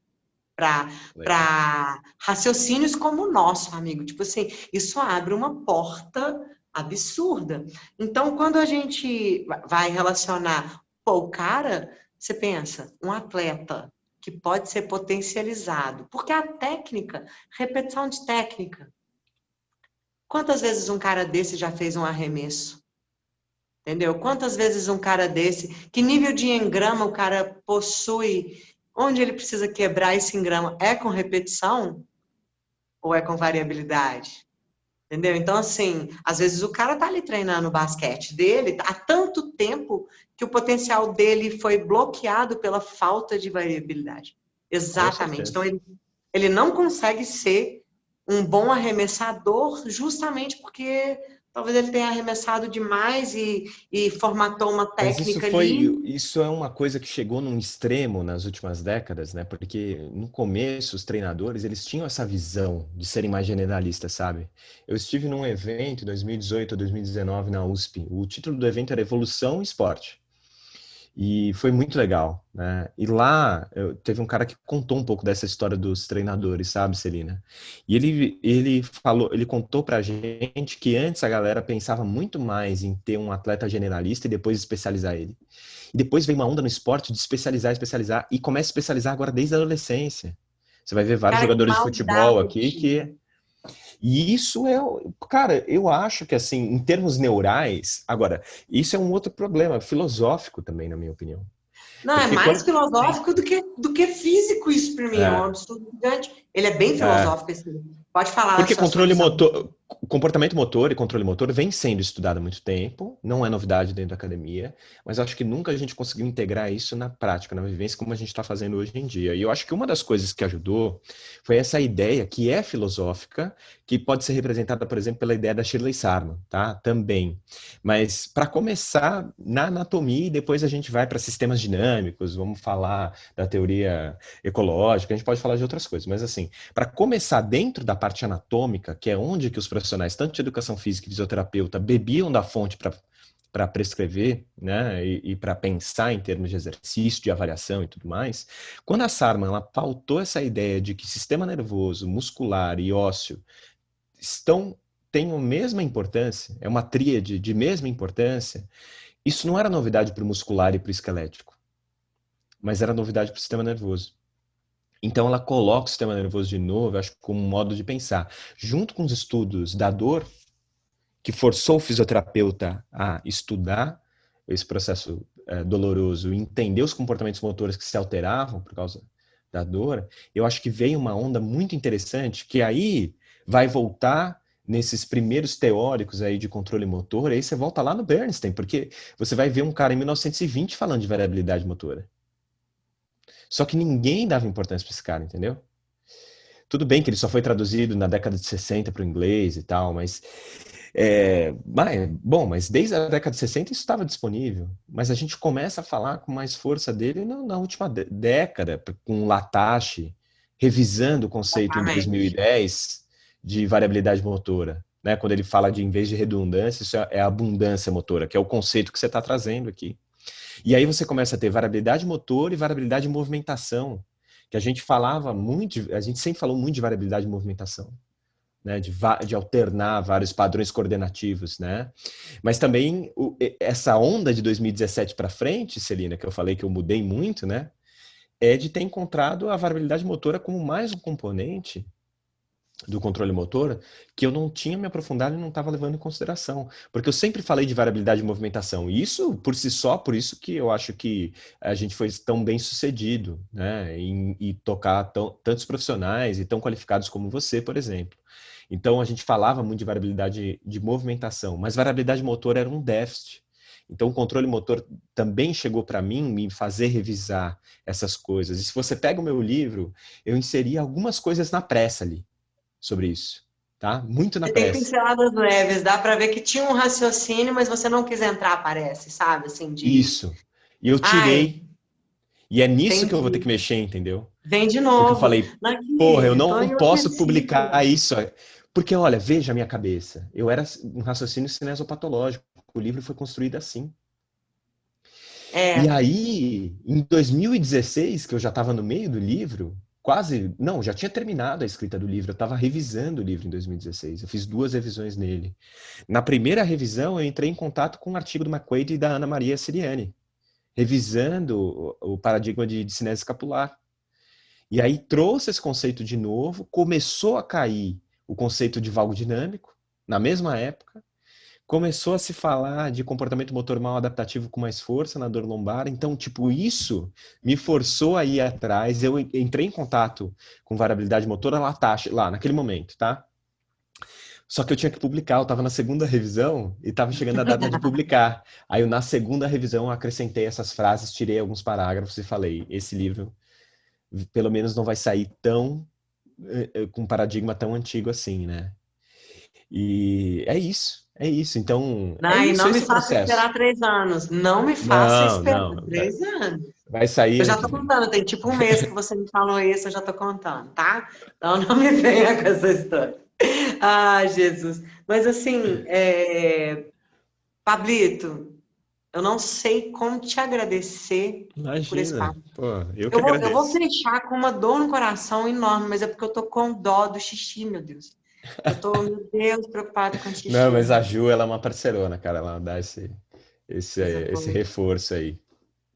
para Legal. raciocínios como o nosso, amigo. Tipo assim, isso abre uma porta absurda. Então, quando a gente vai relacionar, pô, o cara, você pensa, um atleta que pode ser potencializado, porque a técnica, repetição de técnica. Quantas vezes um cara desse já fez um arremesso? Entendeu? Quantas vezes um cara desse, que nível de engrama o cara possui, onde ele precisa quebrar esse engrama? É com repetição ou é com variabilidade? Entendeu? Então, assim, às vezes o cara tá ali treinando o basquete dele há tanto tempo que o potencial dele foi bloqueado pela falta de variabilidade. Com Exatamente. Então, certeza. ele não consegue ser um bom arremessador justamente porque talvez ele tenha arremessado demais e formatou uma Mas isso técnica ali. isso é uma coisa que chegou num extremo nas últimas décadas, né? Porque no começo os treinadores, eles tinham essa visão de serem mais generalistas, sabe? Eu estive num evento em 2018 ou 2019 na USP. O título do evento era Evolução e Esporte. E foi muito legal, né? E lá teve um cara que contou um pouco dessa história dos treinadores, sabe, Celina? E ele falou, ele contou pra gente que antes a galera pensava muito mais em ter um atleta generalista e depois especializar ele. E depois veio uma onda no esporte de especializar, especializar, e começa a especializar agora desde a adolescência. Você vai ver vários Cara, que jogadores de futebol aqui maldade. que e isso é, cara, eu acho que assim, em termos neurais, agora, isso é um outro problema filosófico também, na minha opinião. Não, é Porque mais quando. filosófico do que físico isso para mim. É um É, absurdo gigante. Ele é bem é, filosófico esse livro. Pode falar porque a sua controle visão. motor, comportamento motor e controle motor vem sendo estudado há muito tempo, não é novidade dentro da academia, mas eu acho que nunca a gente conseguiu integrar isso na prática, na vivência, como a gente está fazendo hoje em dia. E eu acho que uma das coisas que ajudou foi essa ideia que é filosófica, que pode ser representada, por exemplo, pela ideia da Shirley Sarman, tá? Também. Mas para começar na anatomia e depois a gente vai para sistemas dinâmicos, vamos falar da teoria ecológica, a gente pode falar de outras coisas, mas assim, para começar dentro da parte anatômica, que é onde que os profissionais, tanto de educação física e fisioterapeuta, bebiam da fonte para prescrever, né, e para pensar em termos de exercício, de avaliação e tudo mais, quando a Sarman ela pautou essa ideia de que sistema nervoso, muscular e ósseo têm a mesma importância, é uma tríade de mesma importância, isso não era novidade para o muscular e para o esquelético, mas era novidade para o sistema nervoso. Então ela coloca o sistema nervoso de novo, acho que como um modo de pensar. Junto com os estudos da dor, que forçou o fisioterapeuta a estudar esse processo doloroso e entender os comportamentos motores que se alteravam por causa da dor, eu acho que veio uma onda muito interessante que aí vai voltar nesses primeiros teóricos aí de controle motor, aí você volta lá no Bernstein, porque você vai ver um cara em 1920 falando de variabilidade motora. Só que ninguém dava importância para esse cara, entendeu? Tudo bem que ele só foi traduzido na década de 60 para o inglês e tal, mas Mas desde a década de 60 isso estava disponível. Mas a gente começa a falar com mais força dele na última década, com Latache, revisando o conceito em Exatamente. 2010 de variabilidade motora. Né? Quando ele fala de, em vez de redundância, isso é abundância motora, que é o conceito que você está trazendo aqui. E aí você começa a ter variabilidade motora e variabilidade de movimentação, que a gente falava muito, a gente sempre falou muito de variabilidade de movimentação. Né, de alternar vários padrões coordenativos, né? Mas também essa onda de 2017 para frente, Celina, que eu falei que eu mudei muito, né? É de ter encontrado a variabilidade motora como mais um componente do controle motor que eu não tinha me aprofundado e não estava levando em consideração. Porque eu sempre falei de variabilidade de movimentação. E isso, por si só, por isso que eu acho que a gente foi tão bem sucedido, né? Em tocar tantos profissionais e tão qualificados como você, por exemplo. Então, a gente falava muito de variabilidade de movimentação, mas variabilidade motor era um déficit. Então, o controle motor também chegou para mim me fazer revisar essas coisas. E se você pega o meu livro, eu inseri algumas coisas na pressa ali sobre isso, tá? Muito na Você tem pressa. pinceladas leves, dá para ver que tinha um raciocínio, mas você não quis entrar, parece, sabe? Assim, de. Isso. E eu Ai, tirei. E é nisso que eu vou ter entendi. que mexer, entendeu? Vem de Porque eu novo. falei, porra, eu Aqui, tô não posso publicar enlouquecida. isso. Porque, olha, veja a minha cabeça. Eu era um raciocínio cinesiopatológico. O livro foi construído assim. E É, aí, em 2016, que eu já estava no meio do livro, quase, não, já tinha terminado a escrita do livro, eu estava revisando o livro em 2016, eu fiz 2 revisões nele. Na primeira revisão, eu entrei em contato com um artigo do McQuaid e da Ana Maria Siriani, revisando o paradigma de cinese escapular. E aí trouxe esse conceito de novo, começou a cair o conceito de valgo dinâmico, na mesma época, começou a se falar de comportamento motor mal adaptativo com mais força na dor lombar. Então, tipo, isso me forçou a ir atrás. Eu entrei em contato com variabilidade motora lá naquele momento, tá? Só que eu tinha que publicar, eu estava na segunda revisão e estava chegando a data de publicar. Aí, na segunda revisão, eu acrescentei essas frases, tirei alguns parágrafos e falei: esse livro, pelo menos, não vai sair tão com um paradigma tão antigo assim, né? E é isso, é isso. Então, é ai, isso, não me esse faça processo. esperar 3 anos. Não me faça Não, esperar não. 3 anos. Vai sair Eu ano já que tô vem. contando, tem tipo um mês que você me falou isso, eu já tô contando, tá? Então não me venha com essa história. Ai, Jesus. Mas assim, Pablito, eu não sei como te agradecer por esse Imagina. papo. Pô, eu que Eu vou agradeço. fechar com uma dor no coração enorme, mas é porque eu tô com dó do xixi, meu Deus. Eu tô, meu Deus, preocupada com o Não, xixi. mas a Ju, ela é uma parcerona, cara. Ela dá esse Exatamente. reforço aí.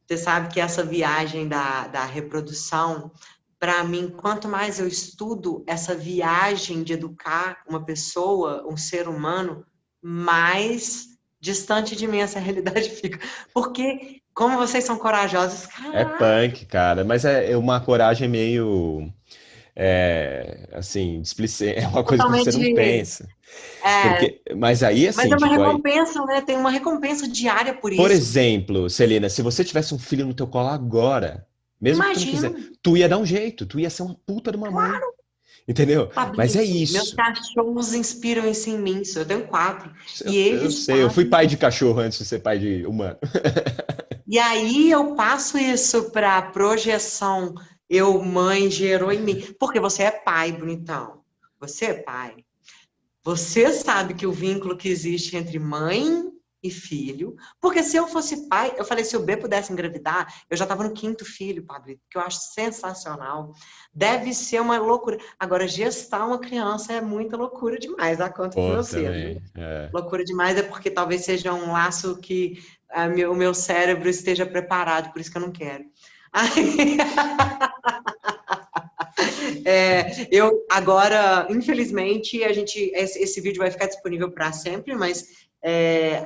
Você sabe que essa viagem da reprodução, para mim, quanto mais eu estudo essa viagem de educar uma pessoa, um ser humano, mais distante de mim essa realidade fica. Porque, como vocês são corajosos, É caraca, punk, cara, mas é uma coragem meio, assim, displicente. É uma coisa que você não totalmente. pensa. É, Mas aí, mas assim, é uma tipo, aí, recompensa, né? Tem uma recompensa diária por por isso. exemplo, Celina, se você tivesse um filho no teu colo agora, mesmo que tu não Imagina, quiser, tu ia dar um jeito, tu ia ser uma puta de uma mãe, entendeu? Mas é Pablito, meus isso. cachorros inspiram isso em mim. Eu tenho 4. E Eu eles sei, eu fui sabem. pai de cachorro antes de ser pai de humano. E aí eu passo isso para projeção. Eu, mãe, gerou em mim. Porque você é pai, bonitão. Você é pai. Você sabe que o vínculo que existe entre mãe e filho. Porque se eu fosse pai, eu falei, se o B pudesse engravidar, eu já estava no 5º filho, Pablito, que eu acho sensacional. Deve ser uma loucura. Agora, gestar uma criança é muita loucura demais, dá conta pro Pô, meu ser, né? também. É. Loucura demais é porque talvez seja um laço que o meu cérebro esteja preparado, por isso que eu não quero. Aí, eu agora, infelizmente, esse vídeo vai ficar disponível para sempre, mas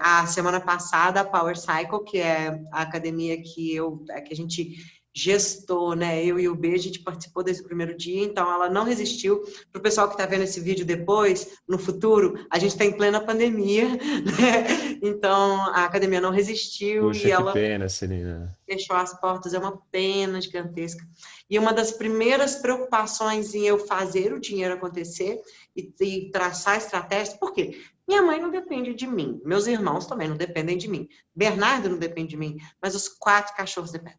a semana passada a Power Cycle, que é a academia que a gente gestou, né? Eu e o B, a gente participou desse primeiro dia, então ela não resistiu. Para o pessoal que está vendo esse vídeo depois, no futuro, a gente está em plena pandemia, né? Então a academia não resistiu e Puxa, que ela pena, Celina. fechou as portas, é uma pena gigantesca. E uma das primeiras preocupações em eu fazer o dinheiro acontecer e traçar estratégias, por quê? Minha mãe não depende de mim, meus irmãos também não dependem de mim, Bernardo não depende de mim, mas os 4 cachorros dependem.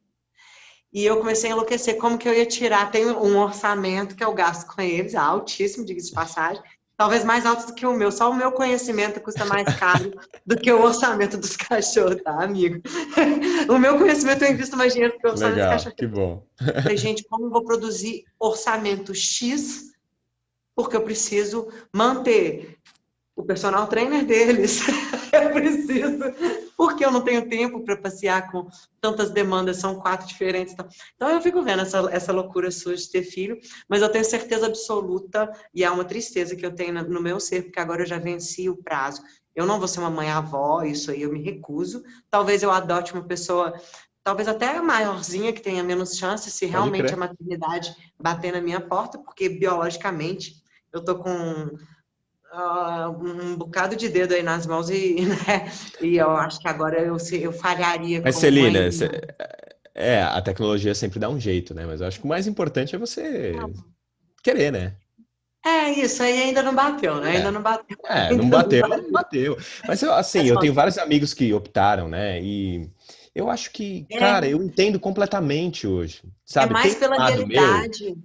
E eu comecei a enlouquecer, como que eu ia tirar, tem um orçamento que eu gasto com eles, altíssimo, diga-se de passagem, talvez mais alto do que o meu, só o meu conhecimento custa mais caro do que o orçamento dos cachorros, tá, amigo? O meu conhecimento eu invisto mais dinheiro do que o orçamento dos Legal, cachorros. que bom. Falei, gente, como eu vou produzir orçamento X, porque eu preciso manter o personal trainer deles. Eu preciso, porque eu não tenho tempo para passear com tantas demandas, são 4 diferentes. Então eu fico vendo essa loucura sua de ter filho, mas eu tenho certeza absoluta, e há uma tristeza que eu tenho no meu ser, porque agora eu já venci o prazo. Eu não vou ser uma mãe-avó, isso aí eu me recuso. Talvez eu adote uma pessoa, talvez até maiorzinha, que tenha menos chance, se Pode realmente a crer. maternidade bater na minha porta, porque biologicamente eu tô com um bocado de dedo aí nas mãos né? E eu acho que agora eu falharia Mas, como mãe. Celina, a tecnologia sempre dá um jeito, né? Mas eu acho que o mais importante é você querer, né? É isso aí ainda não bateu, né? Ainda É, não bateu, não ainda não bateu, não bateu. bateu. Mas eu, assim, Mas, eu ó, tenho vários amigos que optaram, né? E eu acho que, cara, é, eu entendo completamente hoje. é Sabe, mais tem pela um lado meu, realidade.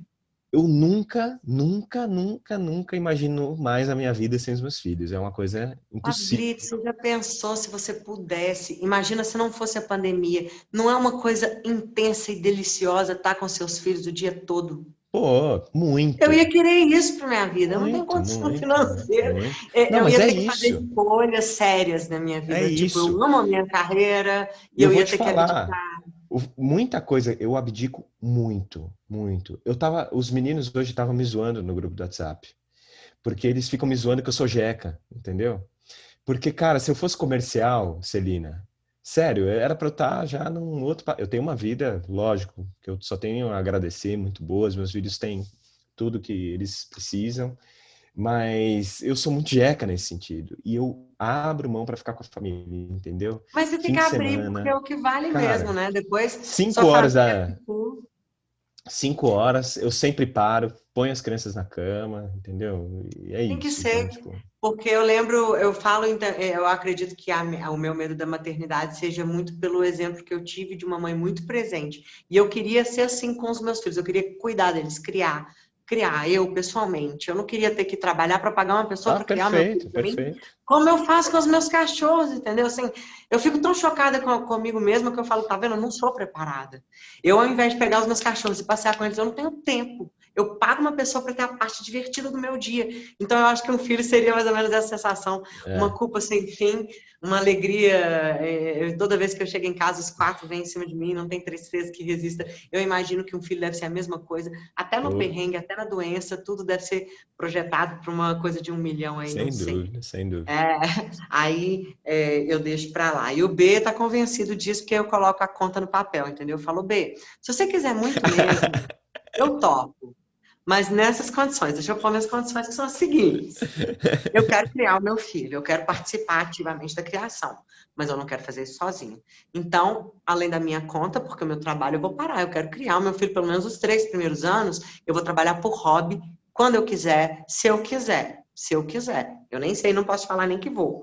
eu nunca, nunca, nunca, nunca imagino mais a minha vida sem os meus filhos. É uma coisa Pablito, impossível. você já pensou se você pudesse? Imagina se não fosse a pandemia. Não é uma coisa intensa e deliciosa estar com seus filhos o dia todo? Pô, Eu muito, ia querer isso para minha vida. Eu não tenho muito, condição muito, muito, financeira. muito. Não, Eu mas ia é ter que fazer isso. escolhas sérias na minha É vida. Tipo, eu isso. amo a minha carreira e E eu eu vou ia te ter que falar, abdicar. muita coisa eu abdico muito, muito. Os meninos hoje estavam me zoando no grupo do WhatsApp, porque eles ficam me zoando que eu sou jeca, entendeu? Porque, cara, se eu fosse comercial, Celina, sério, era para eu estar já num outro. Eu tenho uma vida, lógico, que eu só tenho a agradecer, muito boas. Meus filhos têm tudo que eles precisam, mas eu sou muito jeca nesse sentido. E eu abro mão para ficar com a família, entendeu? Mas você tem Fim que de abrir, porque é semana, o que vale mesmo, cara, né? Depois, sua 5 horas família da. ficou. 5 horas, eu sempre paro, ponho as crianças na cama, entendeu? E é Tem que isso. Então, ser, tipo, porque eu lembro, eu falo, eu acredito que o meu medo da maternidade seja muito pelo exemplo que eu tive de uma mãe muito presente. E eu queria ser assim com os meus filhos, eu queria cuidar deles, criar eu pessoalmente. Eu não queria ter que trabalhar para pagar uma pessoa para criar o meu filho perfeito, para mim, perfeito. como eu faço com os meus cachorros, entendeu? Assim, eu fico tão chocada comigo mesma que eu falo, tá vendo? Eu não sou preparada. Eu, ao invés de pegar os meus cachorros e passear com eles, eu não tenho tempo. Eu pago uma pessoa para ter a parte divertida do meu dia. Então, eu acho que um filho seria mais ou menos essa sensação, uma É. culpa sem fim, uma alegria. Toda vez que eu chego em casa, os 4 vêm em cima de mim, não tem tristeza que resista. Eu imagino que um filho deve ser a mesma coisa, até no Oh, perrengue, até na doença, tudo deve ser projetado para uma coisa de 1 milhão aí, não sem sei. dúvida, sem dúvida. Aí eu deixo para lá. E o B está convencido disso porque eu coloco a conta no papel, entendeu? Eu falo, B, se você quiser muito mesmo, eu topo. Mas nessas condições, deixa eu pôr minhas condições que são as seguintes. Eu quero criar o meu filho, eu quero participar ativamente da criação, mas eu não quero fazer isso sozinho. Então, além da minha conta, porque o meu trabalho eu vou parar, eu quero criar o meu filho pelo menos os 3 primeiros anos, eu vou trabalhar por hobby, quando eu quiser, se eu quiser, se eu quiser. Eu nem sei, não posso falar nem que vou.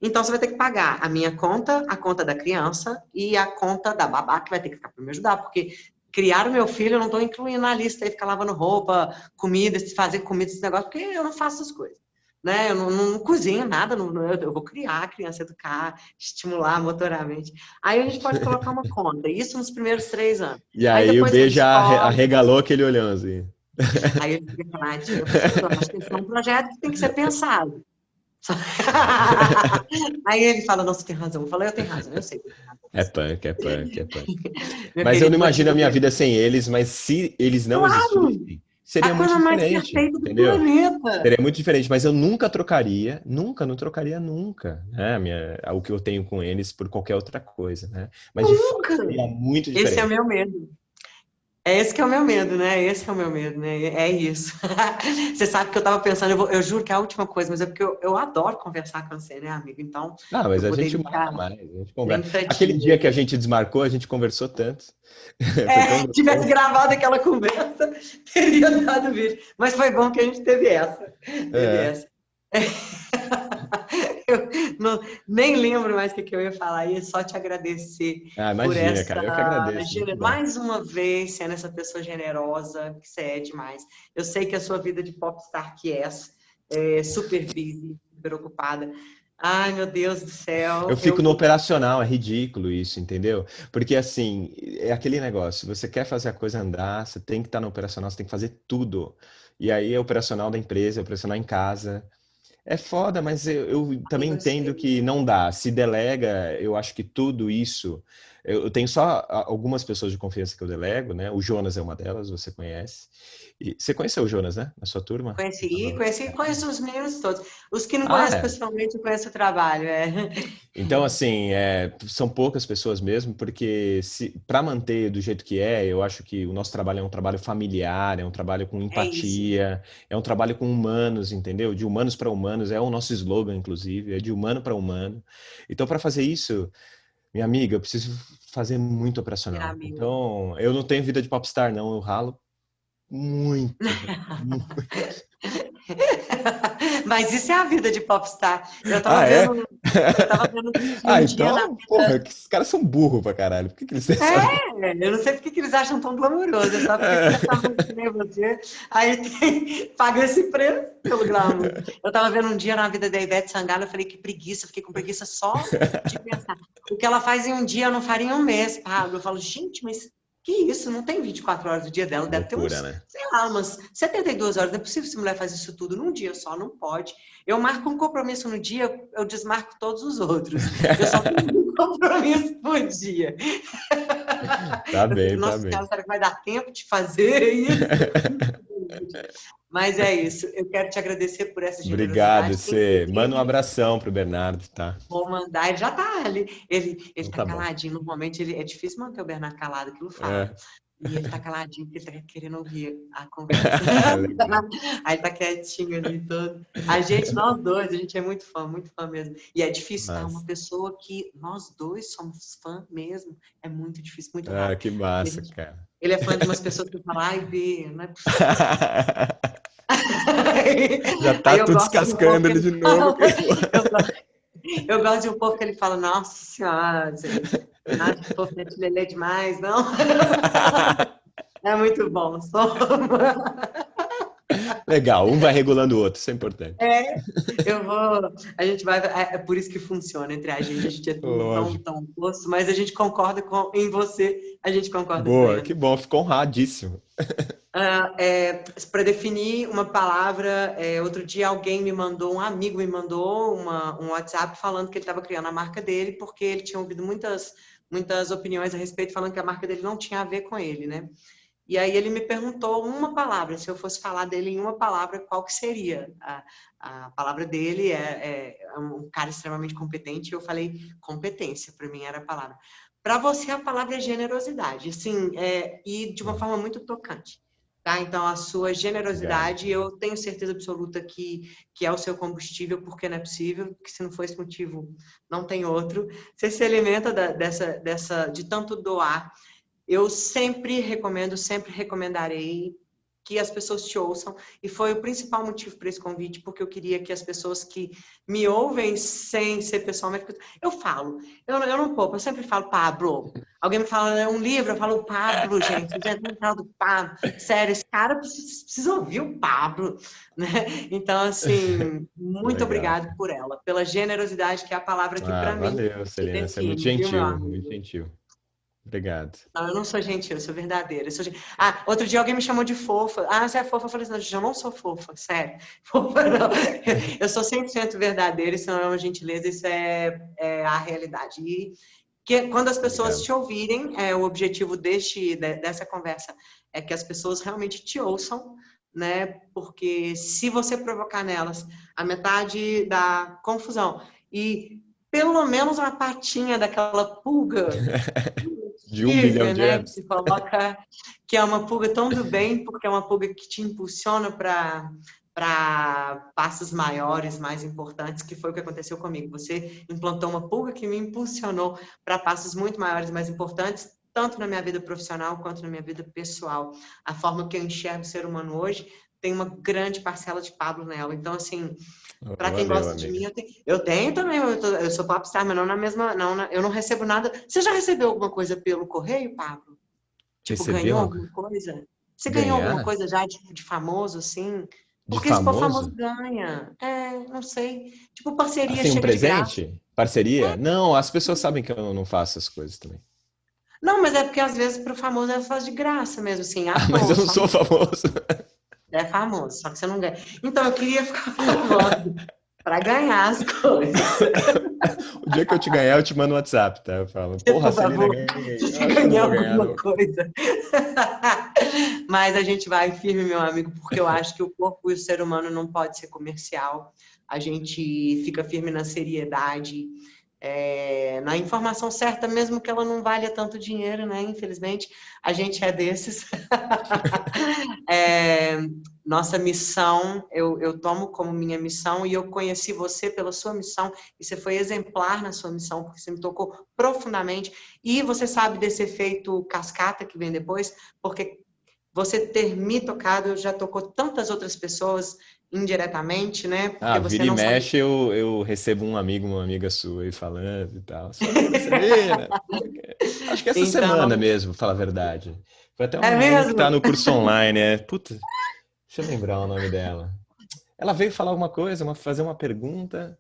Então, você vai ter que pagar a minha conta, a conta da criança e a conta da babá, que vai ter que ficar para me ajudar, porque criar o meu filho eu não estou incluindo na lista aí, ficar lavando roupa, comida, fazer comida, esse negócio, porque eu não faço essas coisas. Né? Eu não cozinho nada, eu vou criar a criança, educar, estimular motoramente. Aí a gente pode colocar uma conta, isso nos primeiros 3 anos. E Aí aí o depois B vem já escola, arregalou aquele olhão assim. aí ele fica falar, tia, professor, acho que esse é um projeto que tem que ser pensado. Aí ele fala, não, você tem razão. Eu falo, eu tenho razão, eu sei que eu tenho razão. É punk, é punk, é punk. Meu Mas eu não querido, vou te imagino a minha dizer. vida sem eles, mas se eles não Claro! existissem, A seria muito coisa mais diferente, perfeita do entendeu? planeta. Seria muito diferente, mas eu nunca trocaria, nunca, não trocaria nunca, né? O que eu tenho com eles por qualquer outra coisa, né? Mas de fato Nunca! seria muito Esse é o diferente. meu medo. É esse que é o meu medo, né? Esse é o meu medo, né? É isso. Você sabe que eu estava pensando, eu juro que é a última coisa, mas é porque eu adoro conversar com você, né, amigo? Então, Ah, eu mas a gente poderia marca ficar mais, a gente nem conversa. pra Aquele dia. dia que a gente desmarcou, a gente conversou tanto. Foi tão É, tivesse gostoso. gravado aquela conversa, teria dado vídeo. Mas foi bom que a gente teve essa. Teve É. essa. Eu nem lembro mais o que eu ia falar, ia só te agradecer Ah, por imagina, essa, cara, eu que agradeço, muito bom. mais uma vez, sendo essa pessoa generosa, que você é demais. Eu sei que a sua vida de popstar que é super busy, super ocupada. Ai, meu Deus do Eu céu, fico no operacional, é ridículo isso, entendeu? Porque assim, é aquele negócio, você quer fazer a coisa andar, você tem que estar no operacional, você tem que fazer tudo. E aí é operacional da empresa, é operacional em casa. É foda, mas eu também eu entendo sei. que não dá. Se delega, eu acho que tudo isso. Eu tenho só algumas pessoas de confiança que eu delego, né? O Jonas é uma delas, você conhece. E você conheceu o Jonas, né? Na sua turma? Conheço os meninos todos. Os que não Ah, conhecem é. pessoalmente, eu conheço o trabalho. É. Então, assim, são poucas pessoas mesmo, porque para manter do jeito que é, eu acho que o nosso trabalho é um trabalho familiar, é um trabalho com É isso. empatia, é um trabalho com humanos, entendeu? De humanos para humanos, é o nosso slogan, inclusive, é de humano para humano. Então, para fazer isso, minha amiga, eu preciso fazer muito É, operacional. amigo. Então, eu não tenho vida de popstar, não, eu ralo muito, velho. Mas isso é a vida de popstar. Ah, é? Eu tava vendo Ah, um dia na então, porra, que esses caras são burros pra caralho. Por que eles têm essa vida? eu não sei por que eles acham tão glamouroso, é só porque fica famoso que nem você, aí paga esse preço pelo glamour. Eu tava vendo um dia na vida da Ivete Sangalo, eu falei que preguiça, fiquei com preguiça só de pensar. O que ela faz em um dia, eu não faria em um mês, Pablo. Eu falo, gente, mas que isso? Não tem 24 horas do dia dela, deve ter Loucura, uns, né? sei lá, umas 72 horas. Não é possível essa mulher fazer isso tudo num dia só, não pode. Eu marco um compromisso no dia, eu desmarco todos os outros. Eu só tenho um compromisso por dia. Tá Eu fico, bem, tá nossa bem. senhora, será que vai dar tempo de fazer isso? Mas é isso. Eu quero te agradecer por essa Obrigado, generosidade. você. Manda um Inclusive, abração pro Bernardo, tá? vou mandar, ele já está ali. Ele Então tá tá bom. caladinho. Normalmente é difícil manter o Bernardo calado, aquilo fala. É. E ele tá caladinho, porque ele tá querendo ouvir a conversa. Legal. Aí tá quietinho ali todo. Nós dois, a gente é muito fã mesmo. E é difícil, tá? Uma Massa. pessoa que nós dois somos fã mesmo. É muito difícil, muito Ah, raro. que massa, cara. Ele é fã de umas pessoas que falam, ai, Bê, não é possível. Já tá Aí eu tudo gosto de um povo descascando que ele ele de novo. fala, eu, eu gosto de um povo que ele fala, nossa senhora, gente, nada de fofete lelê demais, não? É muito bom. Legal, um vai regulando o outro, isso é importante. É, a gente vai, é por isso que funciona entre a gente é Lógico. tão oposto, mas a gente concorda em você, a gente concorda em Boa, que pleno. bom, ficou honradíssimo. Para definir uma palavra, outro dia um amigo me mandou um WhatsApp falando que ele estava criando a marca dele porque ele tinha ouvido muitas opiniões a respeito falando que a marca dele não tinha a ver com ele, né? E aí ele me perguntou uma palavra, se eu fosse falar dele em uma palavra, qual que seria? A palavra dele é um cara extremamente competente, e eu falei competência, para mim era a palavra. Para você, a palavra é generosidade, assim, e de uma forma muito tocante. Tá? Então, a sua Obrigado. generosidade, eu tenho certeza absoluta que é o seu combustível, porque não é possível, que se não for esse motivo, não tem outro. Você se alimenta de tanto doar. Eu sempre recomendo, sempre recomendarei que as pessoas te ouçam, e foi o principal motivo para esse convite, porque eu queria que as pessoas que me ouvem sem ser pessoalmente... Eu falo, eu não poupo, eu sempre falo Pablo. Alguém me fala um livro, eu falo Pablo, gente não fala do Pablo. Sério, esse cara precisa ouvir o Pablo, né? Então, assim, muito Legal. obrigado por ela, pela generosidade, que é a palavra que, Ah, para mim, valeu, te Celina. Você é muito define, viu, meu gentil, muito amigo? gentil. Obrigado. Não, eu não sou gentil, eu sou verdadeira. Outro dia alguém me chamou de fofa. Ah, você é fofa? Eu falei assim, não, gente, eu não sou fofa, sério. Fofa não. Eu sou 100% verdadeira, isso não é uma gentileza, isso é a realidade. E quando as pessoas Obrigado. te ouvirem, o objetivo dessa conversa é que as pessoas realmente te ouçam, né? Porque se você provocar nelas a metade da confusão e pelo menos uma patinha daquela pulga De 1 bilhão de né? Que anos. se coloca que é uma pulga tão do bem, porque é uma pulga que te impulsiona para passos maiores, mais importantes, que foi o que aconteceu comigo. Você implantou uma pulga que me impulsionou para passos muito maiores, mais importantes, tanto na minha vida profissional quanto na minha vida pessoal. A forma que eu enxergo o ser humano hoje tem uma grande parcela de Pablo nela. Então, assim, para quem Valeu, gosta de mim, amiga. eu tenho também, eu sou popstar, mas não na mesma, não, eu não recebo nada. Você já recebeu alguma coisa pelo correio, Pablo? Tipo, Receber ganhou uma... alguma coisa? Você ganhou alguma Ganhar? coisa já de famoso, assim? De Porque esse povo famoso famoso? ganha. É, não sei. Tipo, parceria Assim, um chega de graça. presente? Parceria? Não, as pessoas sabem que eu não faço essas coisas também. Não, mas é porque às vezes pro famoso é faz de graça mesmo, assim, à Ah, mas eu toa, não só sou famoso. é famoso, só que você não ganha. Então, eu queria ficar famosa para ganhar as coisas. O dia que eu te ganhar, eu te mando um WhatsApp, tá? Eu falo, porra, Por Celina, favor, ganhei. se Eu você acho que eu não ganhar vou ganhar, alguma não. coisa. Mas a gente vai firme, meu amigo, porque eu acho que o corpo e o ser humano não pode ser comercial. A gente fica firme na seriedade, na informação certa, mesmo que ela não valha tanto dinheiro, né? Infelizmente, a gente é desses. É, nossa missão, eu tomo como minha missão, e eu conheci você pela sua missão, e você foi exemplar na sua missão, porque você me tocou profundamente, e você sabe desse efeito cascata que vem depois, porque você ter me tocado já tocou tantas outras pessoas indiretamente, né? Porque Ah, você vira e não sabe. mexe, eu recebo um amigo, uma amiga sua aí falando e tal. Sou amigo da Celina. Acho que essa semana Então, mesmo, pra falar a verdade. Foi até é uma que tá mesmo? no curso online, é. Puta, deixa eu lembrar o nome dela. Ela veio falar alguma coisa, fazer uma pergunta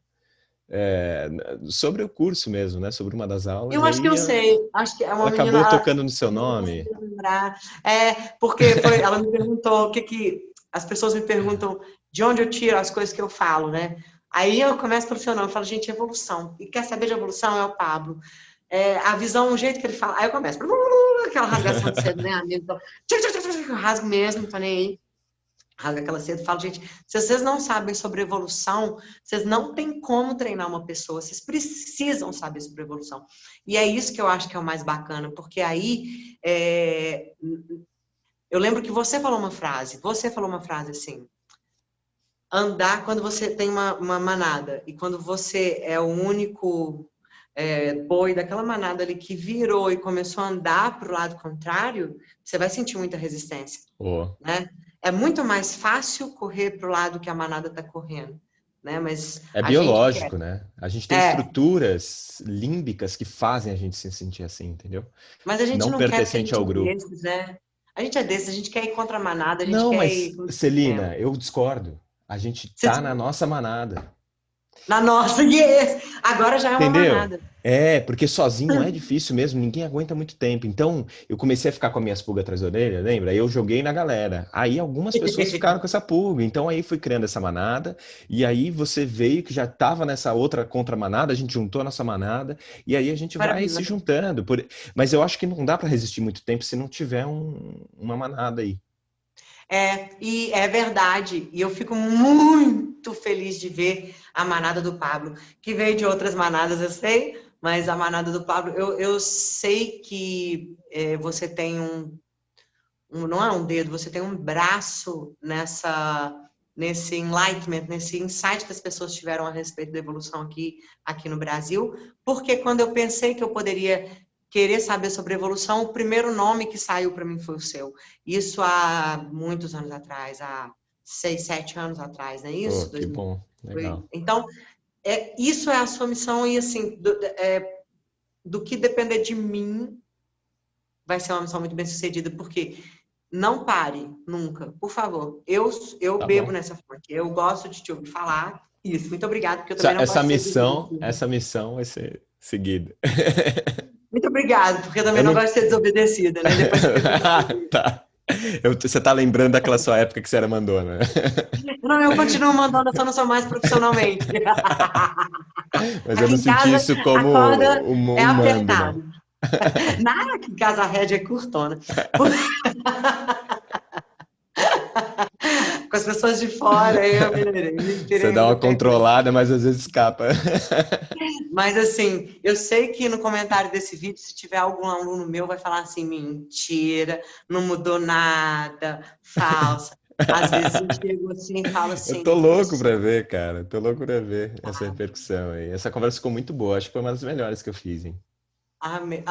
é, sobre o curso mesmo, né? Sobre uma das aulas, Eu e acho que aí eu sei, acho que é uma ela menina, acabou tocando no seu eu não vou conseguir nome. lembrar. Porque ela me perguntou o que as pessoas me perguntam de onde eu tiro as coisas que eu falo, né? Aí eu começo pelo seu nome, eu falo, gente, evolução. E quer saber de evolução? É o Pablo. A visão, o jeito que ele fala. Aí eu começo, aquela rasgação de cedo, né, amigo? Então, eu rasgo mesmo, não tô nem aí. Rasga aquela cedo e falo, gente, se vocês não sabem sobre evolução, vocês não têm como treinar uma pessoa, vocês precisam saber sobre evolução. E é isso que eu acho que é o mais bacana, porque aí eu lembro que você falou uma frase assim, andar quando você tem uma manada, e quando você é o único boi daquela manada ali que virou e começou a andar para o lado contrário, você vai sentir muita resistência, Oh. né? É muito mais fácil correr para o lado que a manada está correndo, né? Mas É a gente quer. biológico, né? A gente tem É, estruturas límbicas que fazem a gente se sentir assim, entendeu? mas a gente Não não quer porque a pertencente gente ao é grupo. desses, né? A gente é desses, a gente quer ir contra a manada, a gente Não, quer ir mas, contra o sistema. Celina, eu discordo. A gente tá na nossa manada. Na nossa, yes! Agora já é uma Entendeu? manada. É, porque sozinho é difícil mesmo, ninguém aguenta muito tempo. Então, eu comecei a ficar com as minhas pulgas atrás da orelha, lembra? Aí eu joguei na galera. Aí algumas pessoas ficaram com essa pulga. Então, aí fui criando essa manada. E aí você veio que já estava nessa outra contra-manada, a gente juntou a nossa manada. E aí a gente vai se Maravilhoso. juntando. Mas eu acho que não dá para resistir muito tempo se não tiver uma manada aí. E é verdade. E eu fico muito feliz de ver a manada do Pablo, que veio de outras manadas, eu sei, mas a manada do Pablo, eu sei que você tem não é um dedo, você tem um braço nesse enlightenment, nesse insight que as pessoas tiveram a respeito da evolução aqui no Brasil, porque quando eu pensei que eu poderia querer saber sobre evolução, o primeiro nome que saiu para mim foi o seu. Isso há muitos anos atrás, há 6, 7 anos atrás, não é Oh, isso? que bom, legal. Então, isso é a sua missão e, assim, do que depender de mim, vai ser uma missão muito bem sucedida, porque não pare, nunca, por favor. Eu Tá bebo bom. nessa fonte. Eu gosto de te ouvir falar. Isso, muito obrigada, porque eu também não Essa gosto de ser missão, desobedecida. essa missão vai ser seguida. Muito obrigada, porque eu também Eu não não. gosto de ser desobedecida, né? Depois que eu fico Tá. Você tá lembrando daquela sua época que você era mandona. não, eu continuo mandando, eu só não sou mais profissionalmente. Mas eu Aqui não em senti casa, isso como a corda é um mando, não. apertada. Nada, aqui em casa a rédea é curtona. Com as pessoas de fora, eu melhorei. Você dá uma controlada, mas às vezes escapa. Mas assim, eu sei que no comentário desse vídeo, se tiver algum aluno meu, vai falar assim, mentira, não mudou nada, falsa. Às vezes eu chego assim e falo Eu assim, tô louco professor, pra ver, cara. Tô louco pra ver essa repercussão aí. Essa conversa ficou muito boa. Acho que foi uma das melhores que eu fiz, hein? amei.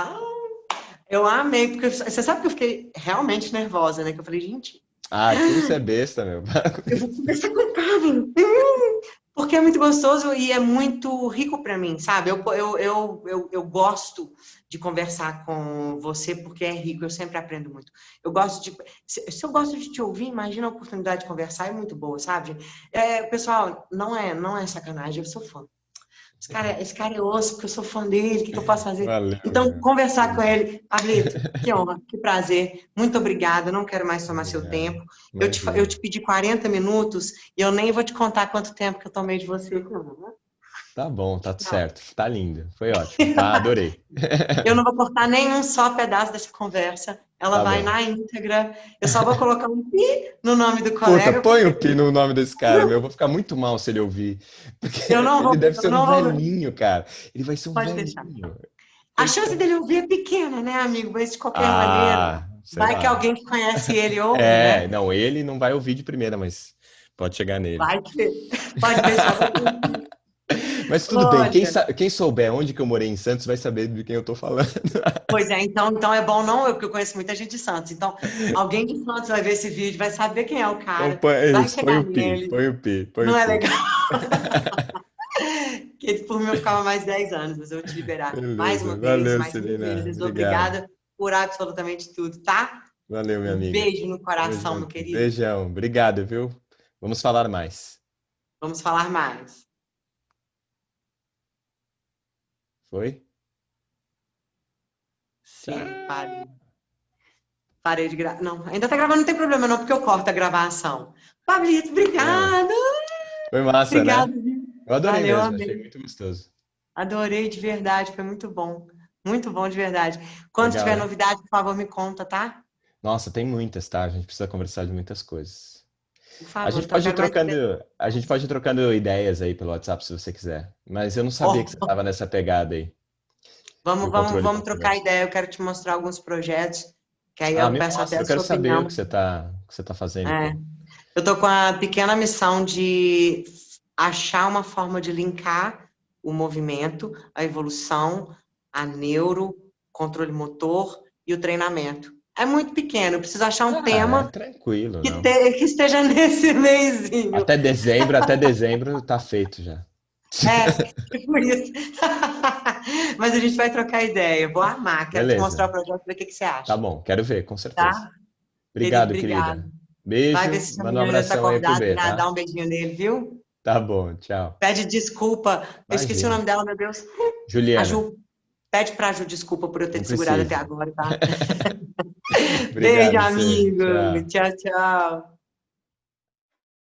Eu amei, porque você sabe que eu fiquei realmente nervosa, né? Que eu falei, gente, Ah, Arthur, você é besta, meu. eu vou conversar com o Pablo. Porque é muito gostoso e é muito rico para mim, sabe? Eu gosto de conversar com você porque é rico, eu sempre aprendo muito. Eu gosto de. Se eu gosto de te ouvir, imagina a oportunidade de conversar, é muito boa, sabe? Pessoal, não é sacanagem, eu sou fã. Esse cara é osso, porque eu sou fã dele, o que eu posso fazer? Valeu, Então, meu. conversar com ele, Pablito, que honra, que prazer, muito obrigada, não quero mais tomar seu Obrigado. tempo. Eu Imagina. te pedi 40 minutos e eu nem vou te contar quanto tempo que eu tomei de você. Não. Tá bom, tá certo. Tá lindo. Foi ótimo. Tá, adorei. Eu não vou cortar nenhum só pedaço dessa conversa, ela Tá vai bom. na íntegra. Eu só vou colocar um pi no nome do Puta, colega, põe porque o pi no nome desse cara, meu. Eu vou ficar muito mal se ele ouvir. Porque ele deve ser eu um não vou, velhinho, cara. Ele vai ser um pode deixar. velhinho. A chance Coitado. dele ouvir é pequena, né, amigo? Mas de qualquer maneira, Ah, sei vai que lá. alguém que conhece ele ouve, É, né? não, ele não vai ouvir de primeira, mas pode chegar nele. Vai que pode deixar. Mas tudo bem, Olha, quem souber onde que eu morei em Santos vai saber de quem eu tô falando. pois é, então é bom não eu, porque eu conheço muita gente de Santos. Então, alguém de Santos vai ver esse vídeo, vai saber quem é o Então cara, põe vai isso, põe chegar o pi, nele. põe o pi, põe Não o é pi. legal? Que por mim eu ficava mais 10 anos, mas eu vou te liberar mais Beleza, uma vez, valeu, mais mil Celina. vezes. Obrigado. Obrigada por absolutamente tudo, tá? Valeu, minha Um amiga. beijo no Tamo coração, meu junto. querido. Beijão. Obrigado, viu? Vamos falar mais. Vamos falar mais. Foi? Sim, Tchau. parei. Parei de gravar. Não, ainda tá gravando, não tem problema não, porque eu corto a gravação. Pablito, Não. obrigada! Foi massa, Obrigada, né? viu? Eu adorei Valeu, mesmo, achei amei. muito gostoso. Adorei de verdade, foi muito bom. Muito bom de verdade. Quando Legal, tiver né? novidade, por favor, me conta, tá? Nossa, tem muitas, tá? A gente precisa conversar de muitas coisas. Por A favor, gente então eu pode ir quero mais trocando, ideias. a gente pode ir trocando ideias aí pelo WhatsApp se você quiser. Mas eu não sabia que você Ó, estava nessa pegada aí do controle vamos trocar motor. ideia. Eu quero te mostrar alguns projetos, que aí Ah, eu me peço até mostra, a eu quero sua saber opinião. o que você tá fazendo, É, pô. eu estou com a pequena missão de achar uma forma de linkar o movimento, a evolução, a neuro, controle motor e o treinamento. É muito pequeno, eu preciso achar um Ah, é tema tranquilo, não. que esteja nesse meiozinho. Até dezembro tá feito já. Por isso. Mas a gente vai trocar ideia. Vou amar, quero te mostrar Beleza. o projeto, ver o que você Tá acha. bom, quero ver, com certeza. Tá? Querido, Obrigado, obrigado. querida. Vai ver Beijo, se seu manda um menino ainda está abração aí pro acordado, B, dá tá? um beijinho nele, viu? Tá bom, tchau. Pede desculpa. Eu esqueci o Imagina. nome dela, meu Deus. A Juliana, Ju. Pede pra Ju desculpa por eu ter não te segurado até precisa. agora, tá? Beijo, Obrigado, Cê. amigo. Tchau. Tchau, tchau.